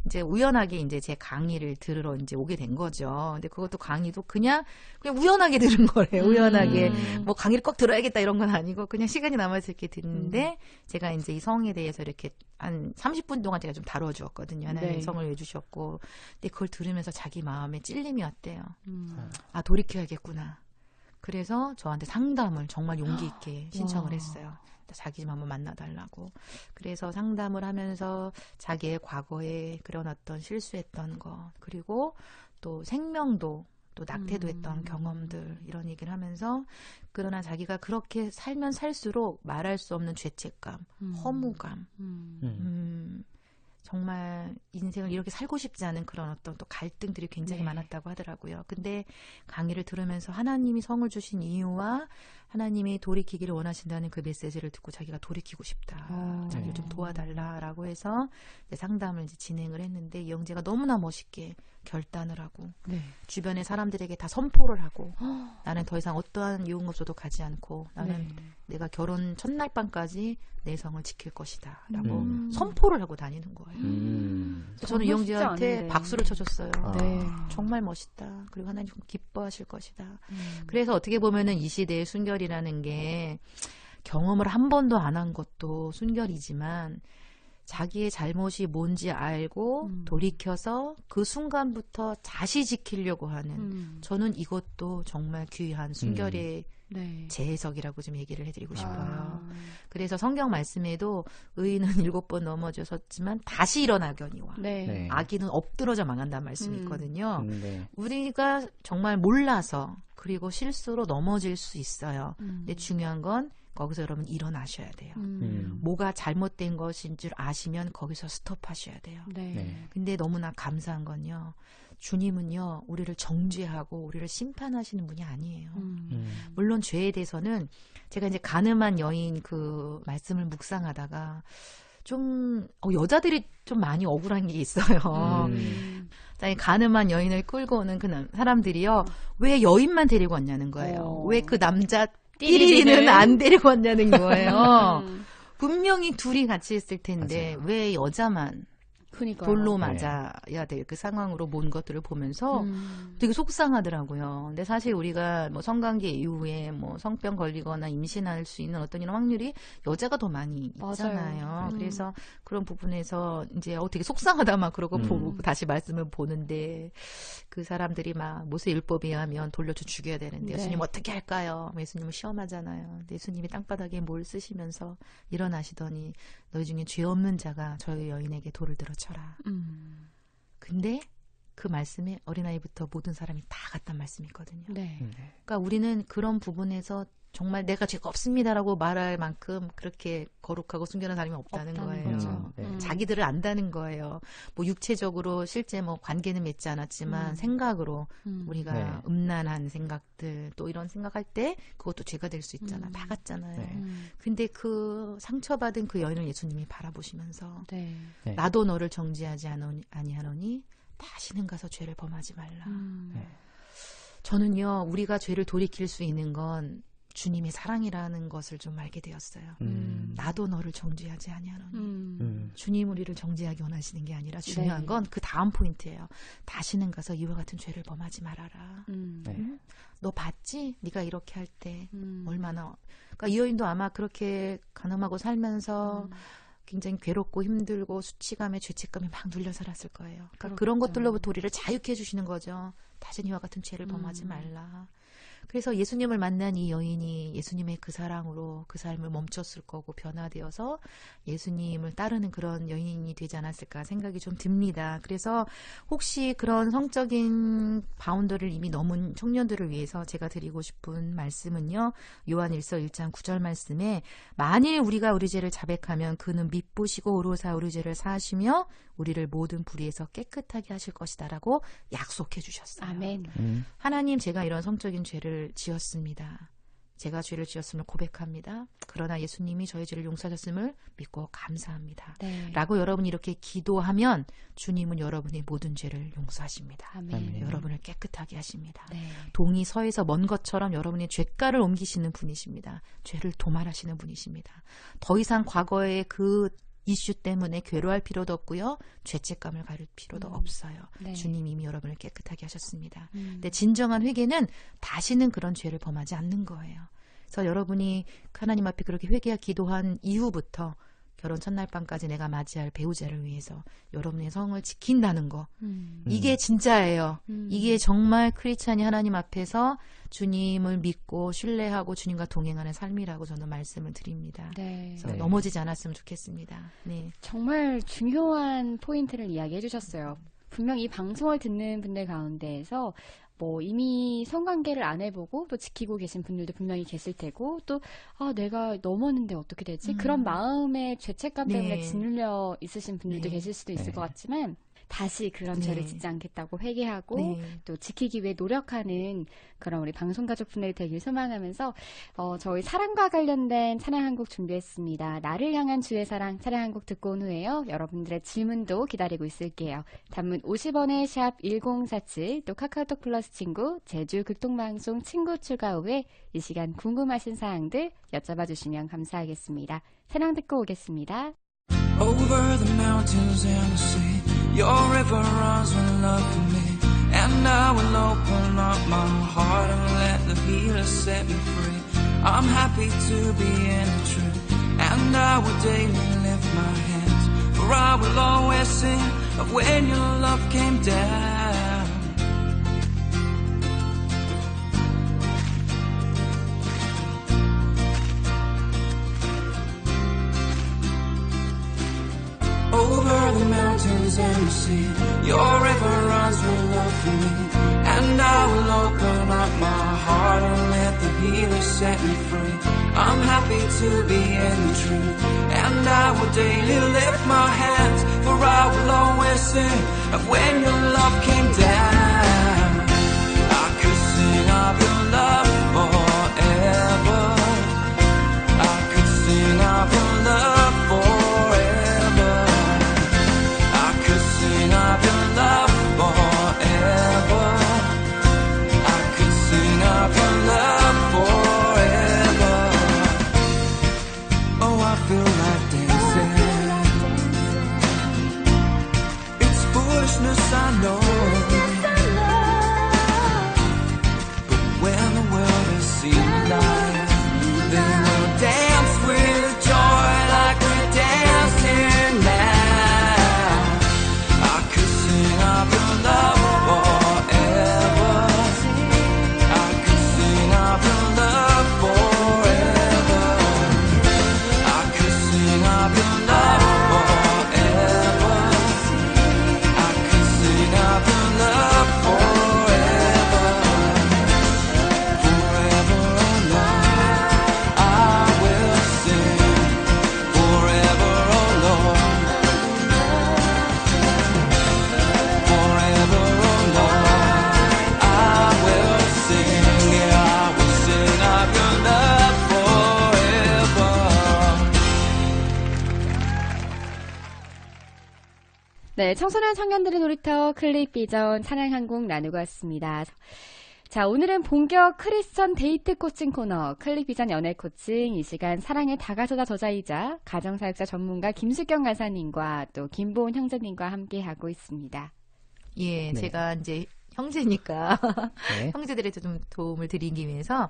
이제 우연하게 이제 제 강의를 들으러 이제 오게 된 거죠. 근데 그것도 강의도 그냥 우연하게 들은 거래요. 우연하게 뭐 강의를 꼭 들어야겠다 이런 건 아니고 그냥 시간이 남아서 이렇게 듣는데 제가 이제 이 성에 대해서 이렇게 한 30분 동안 제가 좀 다뤄주었거든요. 하나님 네. 성을 왜 주셨고. 근데 그걸 들으면서 자기 마음에 찔림이 왔대요. 아, 돌이켜야겠구나. 그래서 저한테 상담을 정말 용기 있게 신청을 했어요. 자기 좀 한번 만나달라고. 그래서 상담을 하면서 자기의 과거에 그런 어떤 실수했던 것, 그리고 또 생명도 또 낙태도 했던 경험들 이런 얘기를 하면서 그러나 자기가 그렇게 살면 살수록 말할 수 없는 죄책감, 허무감, 정말 인생을 이렇게 살고 싶지 않은 그런 어떤 또 갈등들이 굉장히 많았다고 하더라고요. 근데 강의를 들으면서 하나님이 성을 주신 이유와 하나님이 돌이키기를 원하신다는 그 메시지를 듣고 자기가 돌이키고 싶다. 자기를 좀 도와달라라고 해서 이제 상담을 이제 진행을 했는데 이 형제가 너무나 멋있게 결단을 하고 주변의 사람들에게 다 선포를 하고 나는 더 이상 어떠한 유흥업소도 가지 않고 나는 내가 결혼 첫날 밤까지 내 성을 지킬 것이다 라고 선포를 하고 다니는 거예요. 그래서 저는 이 정말 쉽지 형제한테 않은데. 박수를 쳐줬어요. 네. 정말 멋있다. 그리고 하나님 기뻐하실 것이다. 그래서 어떻게 보면은 이 시대의 순결이라는 게 경험을 한 번도 안 한 것도 순결이지만 자기의 잘못이 뭔지 알고 돌이켜서 그 순간부터 다시 지키려고 하는 저는 이것도 정말 귀한 순결의 네. 재해석이라고 좀 얘기를 해드리고 싶어요. 그래서 성경 말씀에도 의인은 7번 넘어졌지만 다시 일어나거니와 네. 네. 악인은 엎드러져 망한다는 말씀이 있거든요. 네. 우리가 정말 몰라서 그리고 실수로 넘어질 수 있어요. 근데 중요한 건 거기서 여러분 일어나셔야 돼요. 뭐가 잘못된 것인 줄 아시면 거기서 스톱하셔야 돼요. 네. 네. 근데 너무나 감사한 건요. 주님은요. 우리를 정죄하고 우리를 심판하시는 분이 아니에요. 물론 죄에 대해서는 제가 이제 가늠한 여인 그 말씀을 묵상하다가 좀 여자들이 좀 많이 억울한 게 있어요. 자, 가늠한 여인을 끌고 오는 그 사람들이요. 왜 여인만 데리고 왔냐는 거예요. 왜 그 남자 띠리리는 안 데리고 왔냐는 거예요. 분명히 둘이 같이 있을 텐데 맞아요. 왜 여자만 그러니까요. 돌로 맞아야 될 그 상황으로 본 것들을 보면서 되게 속상하더라고요. 근데 사실 우리가 뭐 성관계 이후에 뭐 성병 걸리거나 임신할 수 있는 어떤 이런 확률이 여자가 더 많이 있잖아요. 맞아요. 그래서 그런 부분에서 이제 되게 속상하다 막 그러고 보고 다시 말씀을 보는데 그 사람들이 막 모세율법에 의하면 돌려쳐 죽여야 되는데 네. 예수님 어떻게 할까요? 예수님은 시험하잖아요. 근데 예수님이 땅바닥에 뭘 쓰시면서 일어나시더니 너희 중에 죄 없는 자가 저희 여인에게 돌을 들어 쳐라. 근데 그 말씀에 어린아이부터 모든 사람이 다 같단 말씀이 있거든요. 네. 그러니까 우리는 그런 부분에서 정말 내가 죄가 없습니다라고 말할 만큼 그렇게 거룩하고 순결한 사람이 없다는 거예요. 거죠. 네. 자기들을 안다는 거예요. 뭐 육체적으로 실제 뭐 관계는 맺지 않았지만 생각으로 우리가 네. 음란한 생각들 또 이런 생각할 때 그것도 죄가 될 수 있잖아. 다 같잖아요. 네. 근데 그 상처받은 그 여인을 예수님이 바라보시면서 네. 네. 나도 너를 정죄하지 아니하노니 다시는 가서 죄를 범하지 말라. 네. 저는요, 우리가 죄를 돌이킬 수 있는 건 주님의 사랑이라는 것을 좀 알게 되었어요. 나도 너를 정죄하지 아니하노니. 주님 우리를 정죄하기 원하시는 게 아니라 중요한 네. 건 그 다음 포인트예요. 다시는 가서 이와 같은 죄를 범하지 말아라. 네. 너 봤지? 네가 이렇게 할 때 얼마나. 그러니까 이 여인도 아마 그렇게 가늠하고 살면서 굉장히 괴롭고 힘들고 수치감에 죄책감에 막 눌려 살았을 거예요. 그러니까 그런 그렇죠. 것들로부터 우리를 자유케 해주시는 거죠. 다시는 이와 같은 죄를 범하지 말라. 그래서 예수님을 만난 이 여인이 예수님의 그 사랑으로 그 삶을 멈췄을 거고 변화되어서 예수님을 따르는 그런 여인이 되지 않았을까 생각이 좀 듭니다. 그래서 혹시 그런 성적인 바운더를 이미 넘은 청년들을 위해서 제가 드리고 싶은 말씀은요. 요한일서 1장 9절 말씀에 만일 우리가 우리 죄를 자백하면 그는 미쁘시고 오로사 우리 죄를 사하시며 우리를 모든 불의에서 깨끗하게 하실 것이다라고 약속해 주셨어요. 아멘. 하나님, 제가 이런 성적인 죄를 지었습니다. 제가 죄를 지었음을 고백합니다. 그러나 예수님이 저의 죄를 용서하셨음을 믿고 감사합니다. 네. 라고 여러분이 이렇게 기도하면 주님은 여러분의 모든 죄를 용서하십니다. 아멘. 여러분을 깨끗하게 하십니다. 네. 동이 서에서 먼 것처럼 여러분의 죄가를 옮기시는 분이십니다. 죄를 도말하시는 분이십니다. 더 이상 과거의 그 이슈 때문에 괴로워할 필요도 없고요. 죄책감을 가릴 필요도 없어요. 네. 주님 이미 여러분을 깨끗하게 하셨습니다. 근데 진정한 회개는 다시는 그런 죄를 범하지 않는 거예요. 그래서 여러분이 하나님 앞에 그렇게 회개와 기도한 이후부터 결혼 첫날 밤까지 내가 맞이할 배우자를 위해서 여러분의 성을 지킨다는 거. 이게 진짜예요. 이게 정말 크리스찬이 하나님 앞에서 주님을 믿고 신뢰하고 주님과 동행하는 삶이라고 저는 말씀을 드립니다. 네. 그래서 네. 넘어지지 않았으면 좋겠습니다. 네. 정말 중요한 포인트를 이야기해 주셨어요. 분명 이 방송을 듣는 분들 가운데에서 뭐 이미 성관계를 안 해보고 또 지키고 계신 분들도 분명히 계실 테고 또 내가 넘었는데 어떻게 되지? 그런 마음의 죄책감 때문에 네. 짓눌려 있으신 분들도 네. 계실 수도 있을 네. 것 같지만 다시 그런 네. 죄를 짓지 않겠다고 회개하고 네. 또 지키기 위해 노력하는 그런 우리 방송가족분들이 되길 소망하면서 저희 사랑과 관련된 찬양 한 곡 준비했습니다. 나를 향한 주의 사랑 찬양 한 곡 듣고 온 후에요. 여러분들의 질문도 기다리고 있을게요. 단문 50원의 샵 1047, 또 카카오톡 플러스 친구, 제주 극동방송 친구 추가 후에 이 시간 궁금하신 사항들 여쭤봐 주시면 감사하겠습니다. 찬양 듣고 오겠습니다. Over the mountains and the sea, your river runs with love for me. And I will open up my heart and let the healer set me free. I'm happy to be in the truth, and I will daily lift my hands. For I will always sing of when your love came down. Over the mountains and the sea, your river runs with love for me. And I will open up my heart and let the healer set me free. I'm happy to be in the truth, and I will daily lift my hands. For I will always sing of when your love came down. I could sing of your love forever. I could sing of your love forever. I could sing of your love forever. I could sing of your love forever. Oh, I feel like dancing. It's foolishness, I know. 네, 청소년 청년들의 놀이터 클립 비전 찬양 한 곡 나누고 왔습니다. 자, 오늘은 본격 크리스천 데이트 코칭 코너 클립 비전 연애 코칭. 이 시간 사랑의 다가서다 저자이자 가정사역자 전문가 김수경 간사님과 또 김보은 형제님과 함께 하고 있습니다. 예, 네. 제가 이제 형제니까 네. 형제들에게 좀 도움을 드리기 위해서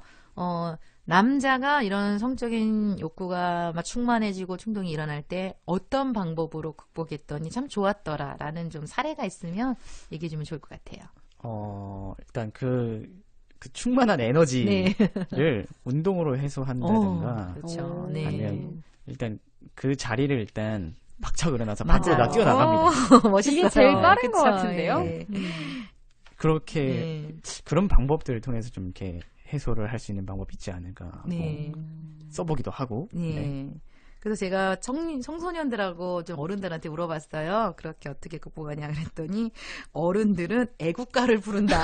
남자가 이런 성적인 욕구가 막 충만해지고 충동이 일어날 때 어떤 방법으로 극복했더니 참 좋았더라라는 좀 사례가 있으면 얘기해 주면 좋을 것 같아요. 일단 그 충만한 에너지를 네. 운동으로 해소한다든가 그렇죠. 오. 네. 아니면 일단 그 자리를 일단 박차고 일어나서 맞아요. 밖으로 나 뛰어나갑니다. 멋있어요. 이게 제일 빠른 그쵸? 것 같은데요? 예. 그렇게 네. 그런 방법들을 통해서 좀 이렇게 해소를 할 수 있는 방법이 있지 않을까 하고 네. 써보기도 하고. 네. 네. 그래서 제가 청소년들하고 좀 어른들한테 물어봤어요. 그렇게 어떻게 극복하냐 그랬더니 어른들은 애국가를 부른다.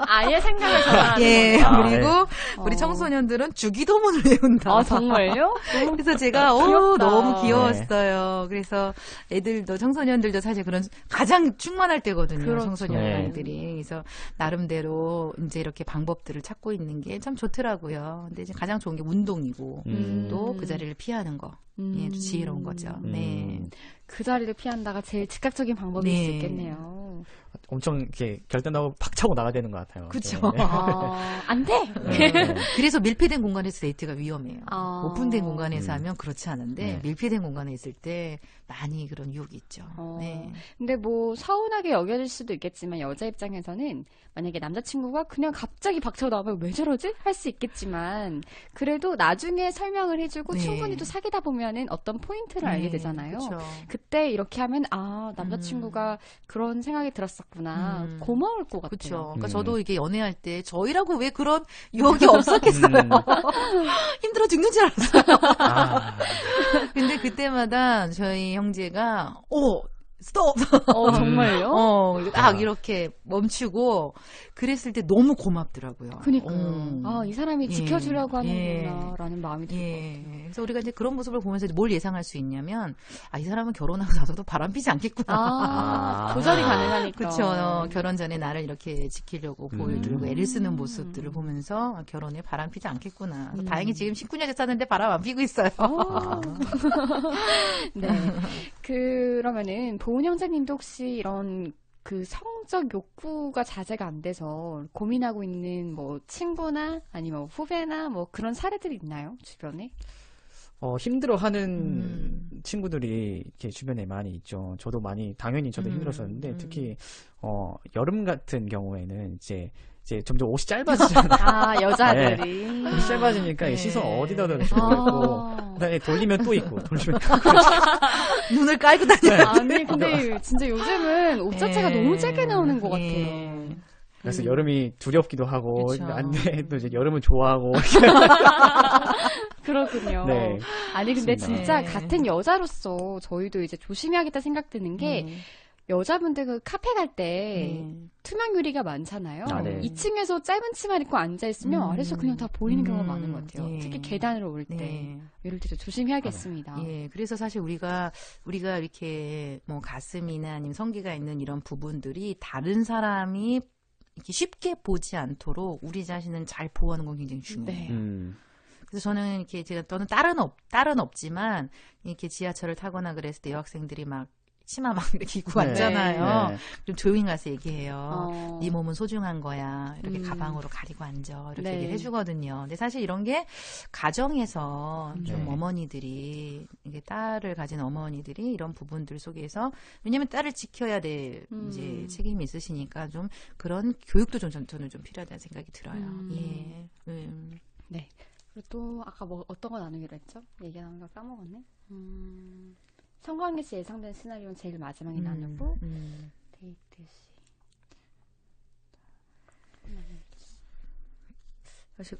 아예 생각을 전환하는 예. 거예요. 아, 그리고 네. 우리 청소년들은 주기도문을 외운다. 아, 정말요? 그래서 제가 귀엽다. 너무 귀여웠어요. 그래서 애들도 청소년들도 사실 그런 가장 충만할 때거든요. 그렇죠. 청소년들이. 그래서 나름대로 이제 이렇게 방법들을 찾고 있는 게 참 좋더라고요. 근데 이제 가장 좋은 게 운동이고 또 그 자리를 피하는 거. 예, 지혜로운 거죠. 네. 그 자리를 피한다가 제일 즉각적인 방법일 네. 수 있겠네요. 엄청 이렇게 결단하고 박차고 나가야 되는 것 같아요. 그쵸. 네. 안 돼! 네. 그래서 밀폐된 공간에서 데이트가 위험해요. 아. 오픈된 공간에서 하면 그렇지 않은데 네. 밀폐된 공간에 있을 때 많이 그런 유혹이 있죠. 어. 네. 근데 뭐 서운하게 여겨질 수도 있겠지만 여자 입장에서는 만약에 남자친구가 그냥 갑자기 박차고 나오면 왜 저러지? 할 수 있겠지만 그래도 나중에 설명을 해주고 네. 충분히 또 사귀다 보면은 어떤 포인트를 알게 되잖아요. 그렇죠. 그때 이렇게 하면 아 남자친구가 그런 생각이 들었었구나. 고마울 것 같아요. 그렇죠. 그러니까 음. 저도 이게 연애할 때 저희라고 왜 그런 유혹이 없었겠어요. 힘들어 죽는 줄 알았어요. 아, 근데 그때마다 저희 형제가 스톱. 정말요? 이렇게 멈추고 그랬을 때 너무 고맙더라고요. 그니까요. 아, 이 사람이 예. 지켜주려고 예. 하는구나라는 마음이 들것 예. 같아요. 그래서 우리가 이제 그런 모습을 보면서 뭘 예상할 수 있냐면, 이 사람은 결혼하고 나서도 바람피지 않겠구나. 아, 조절이 가능하니까. 그렇죠. 결혼 전에 나를 이렇게 지키려고 보여주고 애를 쓰는 모습들을 보면서 결혼에 바람피지 않겠구나. 그래서 다행히 지금 19년째 사는데 바람 안 피고 있어요. 네. 그러면은 보은 형제님도 혹시 이런 그 성적 욕구가 자제가 안 돼서 고민하고 있는 뭐 친구나 아니면 후배나 뭐 그런 사례들이 있나요? 주변에? 힘들어하는 친구들이 이렇게 주변에 많이 있죠. 당연히 저도 힘들었었는데 특히 여름 같은 경우에는 이제 점점 옷이 짧아지잖아요. 아, 여자들이. 옷이 짧아지니까 네. 시선 어디다 대고 있고 그다음에 돌리면 또 있고 돌리면 눈을 깔고 다녀요. 아니, 근데 진짜 요즘은 옷 자체가 예. 너무 짧게 나오는 것 같아요. 예. 그래서 여름이 두렵기도 하고 그쵸. 안돼 또 이제 여름은 좋아하고 그렇군요. 네. 아니, 근데 그렇습니다. 진짜 네. 같은 여자로서 저희도 이제 조심해야겠다 생각 드는 게 여자분들 그 카페 갈 때 투명 유리가 많잖아요. 아, 네. 2층에서 짧은 치마 입고 앉아있으면 아래서 그냥 다 보이는 경우가 많은 것 같아요. 예. 특히 계단으로 올 때. 네. 이럴 때 좀 조심해야겠습니다. 예, 그래서 사실 우리가 이렇게 뭐 가슴이나 아니면 성기가 있는 이런 부분들이 다른 사람이 이렇게 쉽게 보지 않도록 우리 자신을 잘 보호하는 건 굉장히 중요해요. 네. 그래서 저는 이렇게 저는 딸은 없지만 이렇게 지하철을 타거나 그랬을 때 여학생들이 막 치마 막 이렇게 입고 네. 왔잖아요. 네. 좀 조용히 가서 얘기해요. 네 몸은 소중한 거야. 이렇게 가방으로 가리고 앉아. 이렇게 네. 얘기를 해주거든요. 근데 사실 이런 게 가정에서 좀 네. 어머니들이 이게 딸을 가진 어머니들이 이런 부분들 속에서 왜냐하면 딸을 지켜야 될 이제 책임이 있으시니까 좀 그런 교육도 저는 좀 필요하다는 생각이 들어요. 예. 네. 그리고 또 아까 뭐 어떤 거 나누기로 했죠? 얘기하는 거 까먹었네. 성관계 씨 예상된 시나리오는 제일 마지막에 나누고 데이트 씨. 사실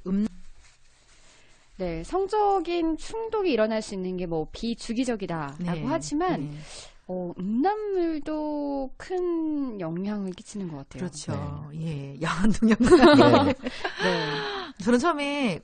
네, 성적인 충동이 일어날 수 있는 게 뭐 비주기적이다라고 네. 하지만 음란물도 큰 영향을 끼치는 것 같아요. 그렇죠. 예. 야한 동영상. 네. 저는 처음에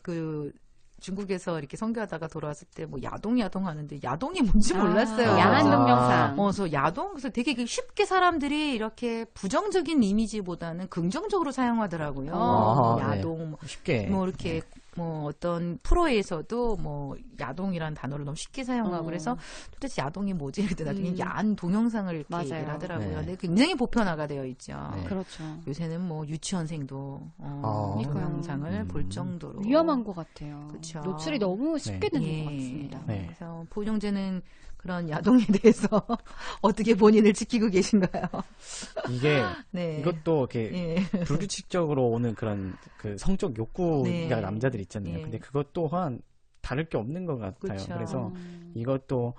중국에서 이렇게 선교하다가 돌아왔을 때 뭐 야동 하는데 야동이 뭔지 몰랐어요. 야한 아. 동영상. 그래서 야동 그래서 되게 쉽게 사람들이 이렇게 부정적인 이미지보다는 긍정적으로 사용하더라고요. 뭐 아, 야동 뭐 쉽게. 뭐 이렇게 뭐 어떤 프로에서도 뭐 야동이라는 단어를 너무 쉽게 사용하고 그래서 도대체 야동이 뭐지? 이랬더니 나중에 야한 동영상을 이렇게 맞아요. 얘기를 하더라고요. 네. 근데 굉장히 보편화가 되어 있죠. 네. 그렇죠. 요새는 뭐 유치원생도 그러니까요. 동영상을 볼 정도로 위험한 것 같아요. 그쵸. 노출이 너무 쉽게 네. 되는 것 같습니다. 네. 그래서 보정제는 그런 야동에 대해서 어떻게 본인을 지키고 계신가요? 이게 네. 이것도 이렇게 예. 불규칙적으로 오는 그런 그 성적 욕구가 네. 남자들 있잖아요. 예. 근데 그것 또한 다를 게 없는 것 같아요. 그쵸. 그래서 이것도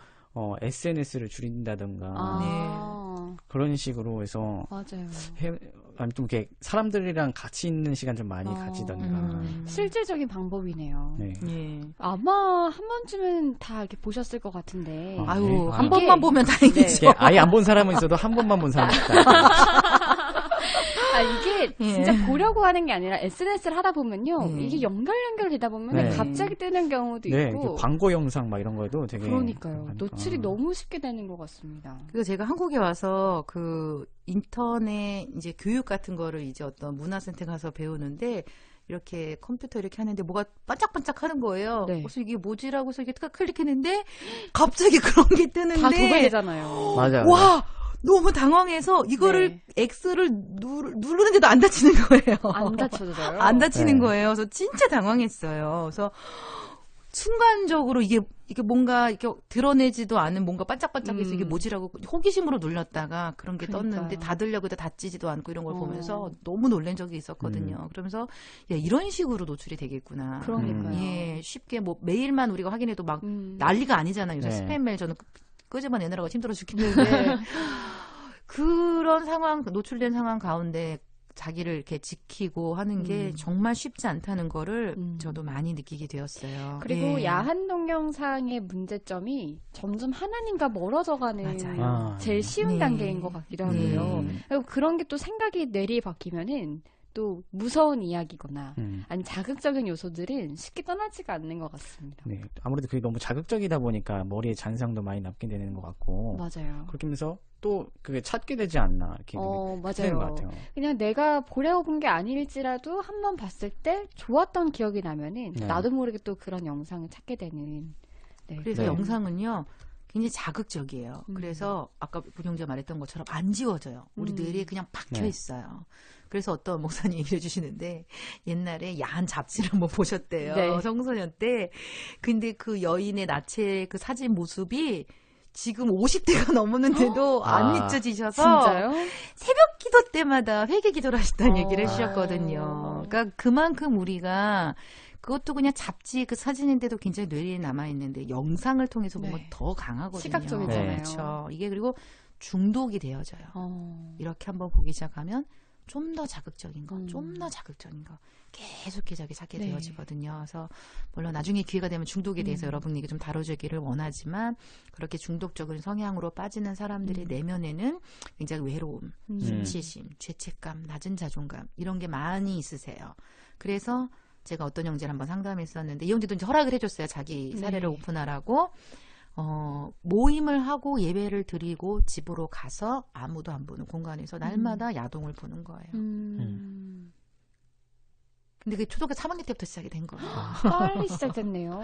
SNS를 줄인다든가 아, 그런 식으로 해서 맞아요. 아니 좀 이렇게 사람들이랑 같이 있는 시간 좀 많이 가지던가. 실질적인 방법이네요. 네. 예. 아마 한 번쯤은 다 이렇게 보셨을 것 같은데. 아, 아유, 네. 한 이게- 번만 보면 다행이죠. 이게 아예 안 본 사람은 있어도 한 번만 본 사람이 있다. 이게 예. 진짜 보려고 하는 게 아니라 SNS를 하다 보면요. 예. 이게 연결되다 보면 네. 갑자기 뜨는 경우도 네, 있고. 이렇게 광고 영상 막 이런 거에도 되게 그러니까요. 하니까. 노출이 너무 쉽게 되는 것 같습니다. 그래서 제가 한국에 와서 그 인터넷 이제 교육 같은 거를 이제 어떤 문화센터 가서 배우는데 이렇게 컴퓨터 이렇게 하는데 뭐가 반짝반짝 하는 거예요. 네. 그래서 이게 뭐지라고 해서 이렇게 딱 클릭했는데 갑자기 그런 게 뜨는데 다 도배되잖아요. 맞아. 와 너무 당황해서 이거를 X를 누르는데도 안 닫히는 거예요. 안 다쳐져요. 안 닫히는 네. 거예요. 그래서 진짜 당황했어요. 그래서 순간적으로 이게 뭔가 이렇게 드러내지도 않은 뭔가 반짝반짝해서 이게 뭐지라고 호기심으로 눌렀다가 그런 게 그러니까요. 떴는데 닫으려고 해도 닫히지도 않고 이런 걸 어. 보면서 너무 놀란 적이 있었거든요. 그러면서 야 이런 식으로 노출이 되겠구나. 그러니까요. 예, 쉽게 뭐 메일만 우리가 확인해도 막 난리가 아니잖아요. 요새 네. 스팸 메일 저는 끄집어내느라고 힘들어 죽겠는데 그런 상황 노출된 상황 가운데 자기를 이렇게 지키고 하는 게 정말 쉽지 않다는 거를 저도 많이 느끼게 되었어요. 그리고 예. 야한 동영상의 문제점이 점점 하나님과 멀어져가는 맞아요. 아. 제일 쉬운 네. 단계인 것 같기도 하고요. 그리고 그런 게 또 생각이 내리 바뀌면은 또 무서운 이야기거나 아니 자극적인 요소들은 쉽게 떠나지가 않는 것 같습니다. 네, 아무래도 그게 너무 자극적이다 보니까 머리에 잔상도 많이 남게 되는 것 같고 맞아요. 그렇게 하면서 또 그게 찾게 되지 않나 이렇게 되는 것 맞아요. 같아요. 그냥 내가 보려고 본 게 아닐지라도 한번 봤을 때 좋았던 기억이 나면은 네. 나도 모르게 또 그런 영상을 찾게 되는. 네. 그래서 네. 영상은요 굉장히 자극적이에요. 그래서 아까 부경자 말했던 것처럼 안 지워져요. 우리 뇌리에 그냥 박혀 네. 있어요. 그래서 어떤 목사님 얘기해 주시는데 옛날에 야한 잡지를 한번 보셨대요. 네. 청소년 때. 근데 그 여인의 나체 그 사진 모습이 지금 50대가 넘었는데도 안 아. 잊혀지셔서 진짜요? 새벽 기도 때마다 회개 기도를 하셨다는 얘기를 아. 해주셨거든요. 그러니까 그만큼 우리가 그것도 그냥 잡지 그 사진인데도 굉장히 뇌리에 남아있는데 영상을 통해서 보면 네. 더 강하거든요. 시각적이잖아요. 그렇죠. 이게 그리고 중독이 되어져요. 어. 이렇게 한번 보기 시작하면 좀 더 자극적인 거, 음. 좀 더 자극적인 거 계속해서 찾게 네. 되어지거든요. 그래서 물론 나중에 기회가 되면 중독에 대해서 여러분에게 좀 다뤄주기를 원하지만 그렇게 중독적인 성향으로 빠지는 사람들의 내면에는 굉장히 외로움, 수치심, 죄책감, 낮은 자존감 이런 게 많이 있으세요. 그래서 제가 어떤 형제를 한번 상담했었는데 이 형제도 이제 허락을 해줬어요. 자기 사례를 네. 오픈하라고. 모임을 하고 예배를 드리고 집으로 가서 아무도 안 보는 공간에서 날마다 야동을 보는 거예요. 근데 그게 초등학교 3학년 때부터 시작이 된 거예요. 빨리 시작됐네요.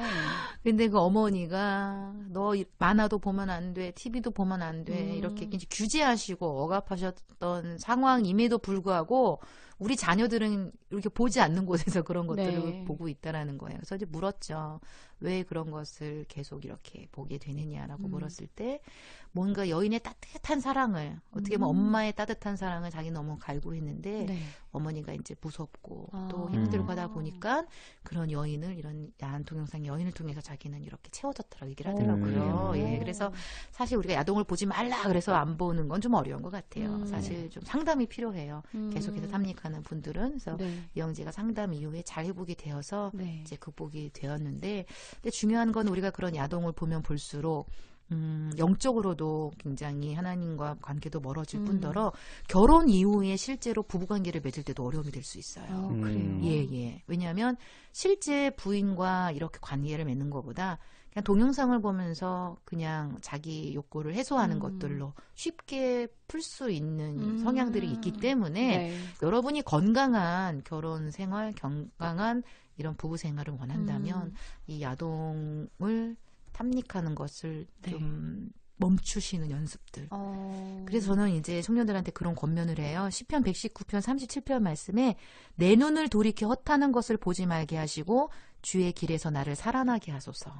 근데 그 어머니가 너 만화도 보면 안 돼, TV도 보면 안 돼, 이렇게 이제 규제하시고 억압하셨던 상황임에도 불구하고 우리 자녀들은 이렇게 보지 않는 곳에서 그런 것들을 네. 보고 있다라는 거예요. 그래서 이제 물었죠. 왜 그런 것을 계속 이렇게 보게 되느냐라고 물었을 때 뭔가 여인의 따뜻한 사랑을 어떻게 보면 엄마의 따뜻한 사랑을 자기는 너무 갈구했는데 네. 어머니가 이제 무섭고 아. 또 힘들고 하다 보니까 그런 여인을 이런 야한 동영상 여인을 통해서 자기는 이렇게 채워졌다라고 얘기를 하더라고요. 오. 예, 그래서 사실 우리가 야동을 보지 말라 그래서 안 보는 건 좀 어려운 것 같아요. 사실 좀 상담이 필요해요. 계속해서 탐닉하는 분들은 그래서 네. 이영재가 상담 이후에 잘 회복이 되어서 네. 이제 극복이 되었는데 근데 중요한 건 우리가 그런 야동을 보면 볼수록 영적으로도 굉장히 하나님과 관계도 멀어질 뿐더러 결혼 이후에 실제로 부부관계를 맺을 때도 어려움이 될 수 있어요. 그래요. 예. 왜냐하면 실제 부인과 이렇게 관계를 맺는 것보다 그냥 동영상을 보면서 그냥 자기 욕구를 해소하는 것들로 쉽게 풀 수 있는 성향들이 있기 때문에 네. 여러분이 건강한 결혼 생활, 건강한 이런 부부 생활을 원한다면 이 야동을 탐닉하는 것을 좀 멈추시는 연습들. 그래서 저는 이제 청년들한테 그런 권면을 해요. 시편 119편 37편 말씀에 내 눈을 돌이켜 헛하는 것을 보지 말게 하시고 주의 길에서 나를 살아나게 하소서.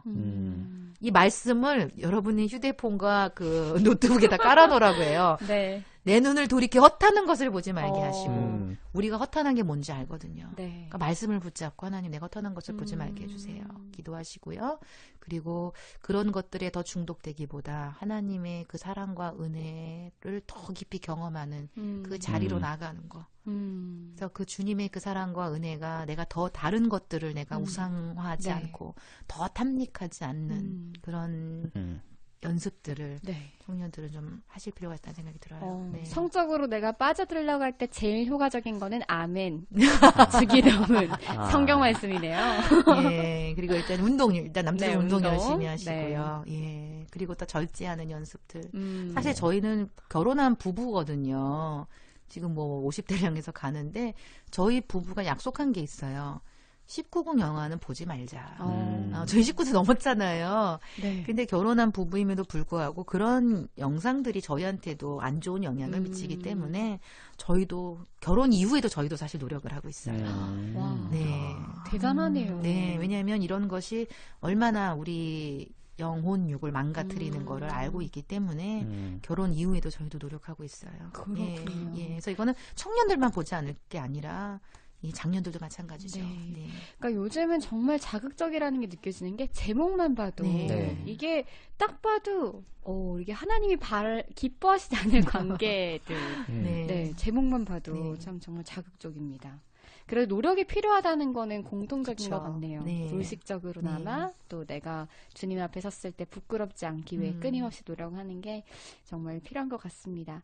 이 말씀을 여러분이 휴대폰과 그 노트북에다 깔아놓으라고 해요. 네. 내 눈을 돌이켜 헛하는 것을 보지 말게 하시고 우리가 헛하는 게 뭔지 알거든요. 네. 그러니까 말씀을 붙잡고 하나님 내가 헛하는 것을 보지 말게 해주세요. 기도하시고요. 그리고 그런 것들에 더 중독되기보다 하나님의 그 사랑과 은혜를 더 깊이 경험하는 그 자리로 나아가는 거. 그래서 그 주님의 그 사랑과 은혜가 내가 더 다른 것들을 내가 우상화하지 네. 않고 더 탐닉하지 않는 그런 연습들을 네. 청년들은 좀 하실 필요가 있다는 생각이 들어요. 네. 성적으로 내가 빠져들려고 할 때 제일 효과적인 거는 아멘. 주기도문. 성경 말씀이네요. 예. 그리고 일단 남자들 네, 운동 운동. 열심히 하시고요. 예. 그리고 또 절제하는 연습들. 사실 네. 저희는 결혼한 부부거든요. 지금 뭐 50대를 향해서 가는데 저희 부부가 약속한 게 있어요. 19금 영화는 보지 말자. 저희 19세 넘었잖아요. 네. 근데 결혼한 부부임에도 불구하고 그런 영상들이 저희한테도 안 좋은 영향을 미치기 때문에 저희도 결혼 이후에도 저희도 사실 노력을 하고 있어요. 와. 네. 대단하네요. 네. 왜냐하면 이런 것이 얼마나 우리 영혼육을 망가뜨리는 거를 알고 있기 때문에 결혼 이후에도 저희도 노력하고 있어요. 그렇군요. 예. 그래서 이거는 청년들만 보지 않을 게 아니라 이 장년들도 마찬가지죠. 네. 네. 그러니까 요즘은 정말 자극적이라는 게 느껴지는 게 제목만 봐도 네. 이게 딱 봐도 이게 하나님이 기뻐하시지 않을 관계들. 네. 네, 제목만 봐도 네. 참 정말 자극적입니다. 그래도 노력이 필요하다는 거는 공통적인 그쵸. 것 같네요. 네. 의식적으로나마 또 내가 주님 앞에 섰을 때 부끄럽지 않기 위해 끊임없이 노력하는 게 정말 필요한 것 같습니다.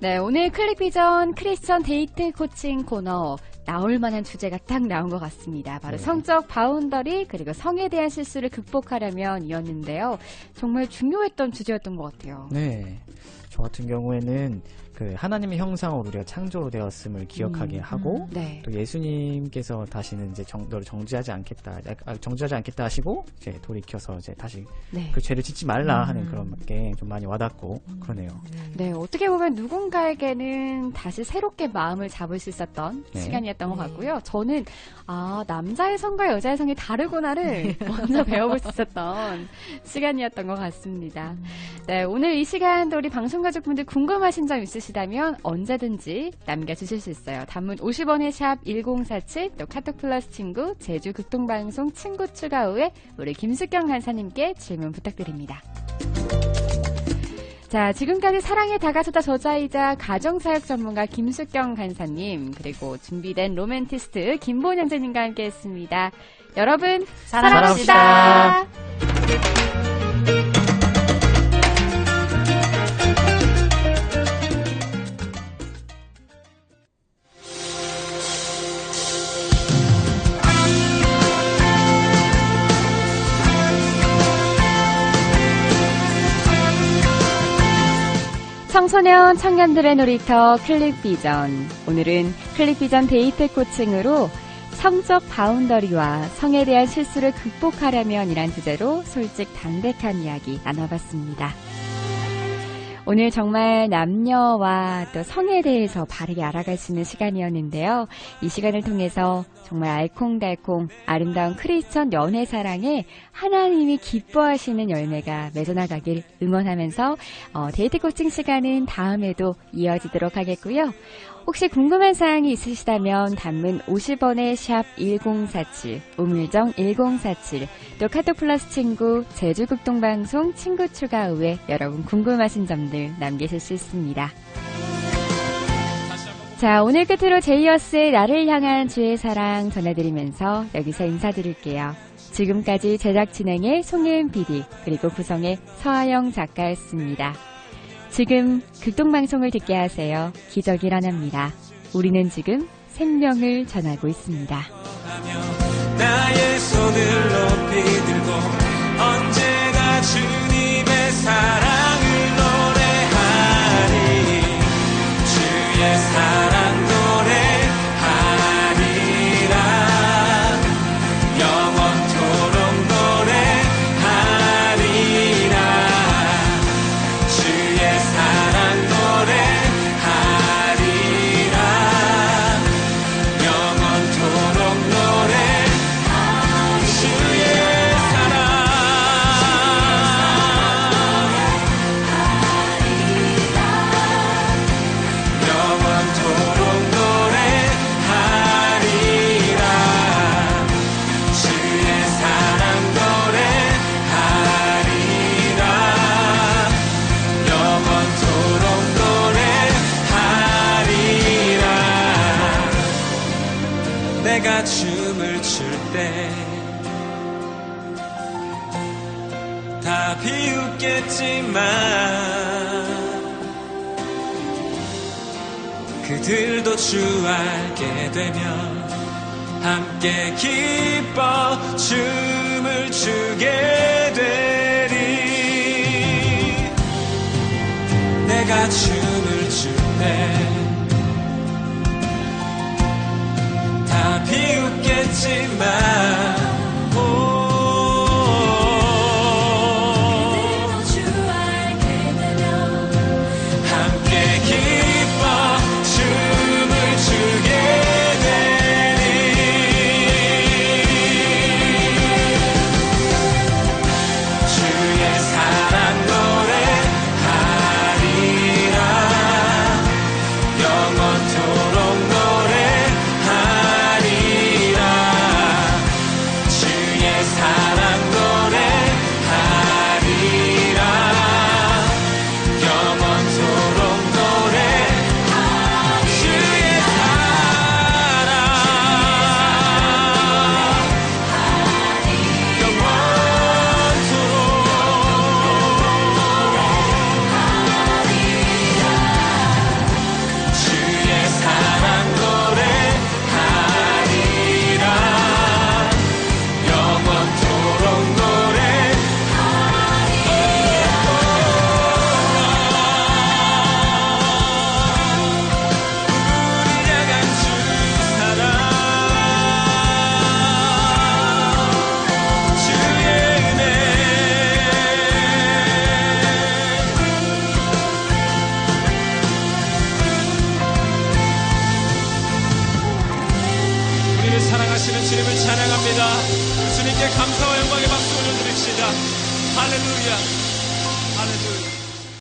네, 오늘 클릭비전 크리스천 데이트 코칭 코너 나올 만한 주제가 딱 나온 것 같습니다. 바로 성적 바운더리 그리고 성에 대한 실수를 극복하려면 이었는데요. 정말 중요했던 주제였던 것 같아요. 네. 저 같은 경우에는 그 하나님의 형상으로 우리가 창조되었음을 기억하게 하고 네. 또 예수님께서 다시는 이제 너를 정죄하지 않겠다 하시고 이제 돌이켜서 이제 다시 네. 그 죄를 짓지 말라 하는 그런 게 좀 많이 와닿고 그러네요. 네, 어떻게 보면 누군가에게는 다시 새롭게 마음을 잡을 수 있었던 네. 시간이었던 것 같고요. 저는 남자의 성과 여자의 성이 다르구나를 먼저 배워볼 수 있었던 시간이었던 것 같습니다. 네, 오늘 이 시간도 우리 방송가족분들 궁금하신 점 있으시다면 언제든지 남겨주실 수 있어요. 단문 50원의 샵 1047, 또 카톡 플러스 친구, 제주 극동방송 친구 추가 후에 우리 김숙경 간사님께 질문 부탁드립니다. 자, 지금까지 사랑에 다가서다 저자이자 가정사역 전문가 김숙경 간사님, 그리고 준비된 로맨티스트 김보은 형제님과 함께 했습니다. 여러분, 사랑합시다. 청소년 청년들의 놀이터 클릭비전. 오늘은 클릭비전 데이트 코칭으로 성적 바운더리와 성에 대한 실수를 극복하려면 이란 주제로 솔직 담백한 이야기 나눠봤습니다. 오늘 정말 남녀와 또 성에 대해서 바르게 알아갈 수 있는 시간이었는데요. 이 시간을 통해서 정말 알콩달콩 아름다운 크리스천 연애 사랑에 하나님이 기뻐하시는 열매가 맺어나가길 응원하면서 데이트 코칭 시간은 다음에도 이어지도록 하겠고요. 혹시 궁금한 사항이 있으시다면 단문 50원의 샵 1047, 우물정 1047, 또 카톡 플러스 친구, 제주극동방송 친구 추가 후에 여러분 궁금하신 점들 남기실 수 있습니다. 자, 오늘 끝으로 제이어스의 나를 향한 주의 사랑 전해드리면서 여기서 인사드릴게요. 지금까지 제작 진행의 송혜은 PD 그리고 구성의 서하영 작가였습니다. 지금 극동방송을 듣게 하세요. 기적이 일어납니다. 우리는 지금 생명을 전하고 있습니다. 나의 손을 높이 들고 언제나 주님의 사랑을 노래하리 주의 사랑 노래하리라 영원토록 노래하리라 주의 사랑 노래하리라 영원토록 노래하리라 주의 사랑 영원토록 노래하리라 주의 사랑 노래하리라 영원토록 노래하리라 내가 춤을 출 때 다 비웃겠지만 그들도 주 알게 되면 함께 기뻐 춤을 추게 되리 내가 춤을 출 때 다 비웃겠지만 함께 기뻐 춤을 추게 되리 주의 사랑 노래하리라 영원토록 노래하리라 주의 사랑 노래하리라 영원토록 노래하리라 주의 사랑 영원토록 주의 사랑 노래하리라 영원토록 우리 향한 주 사랑 주의 은혜 우리를 사랑하시는 주님을 찬양합니다. 주님께 감사와 영광의 박수 올려드립시다. 할렐루야 할렐루야.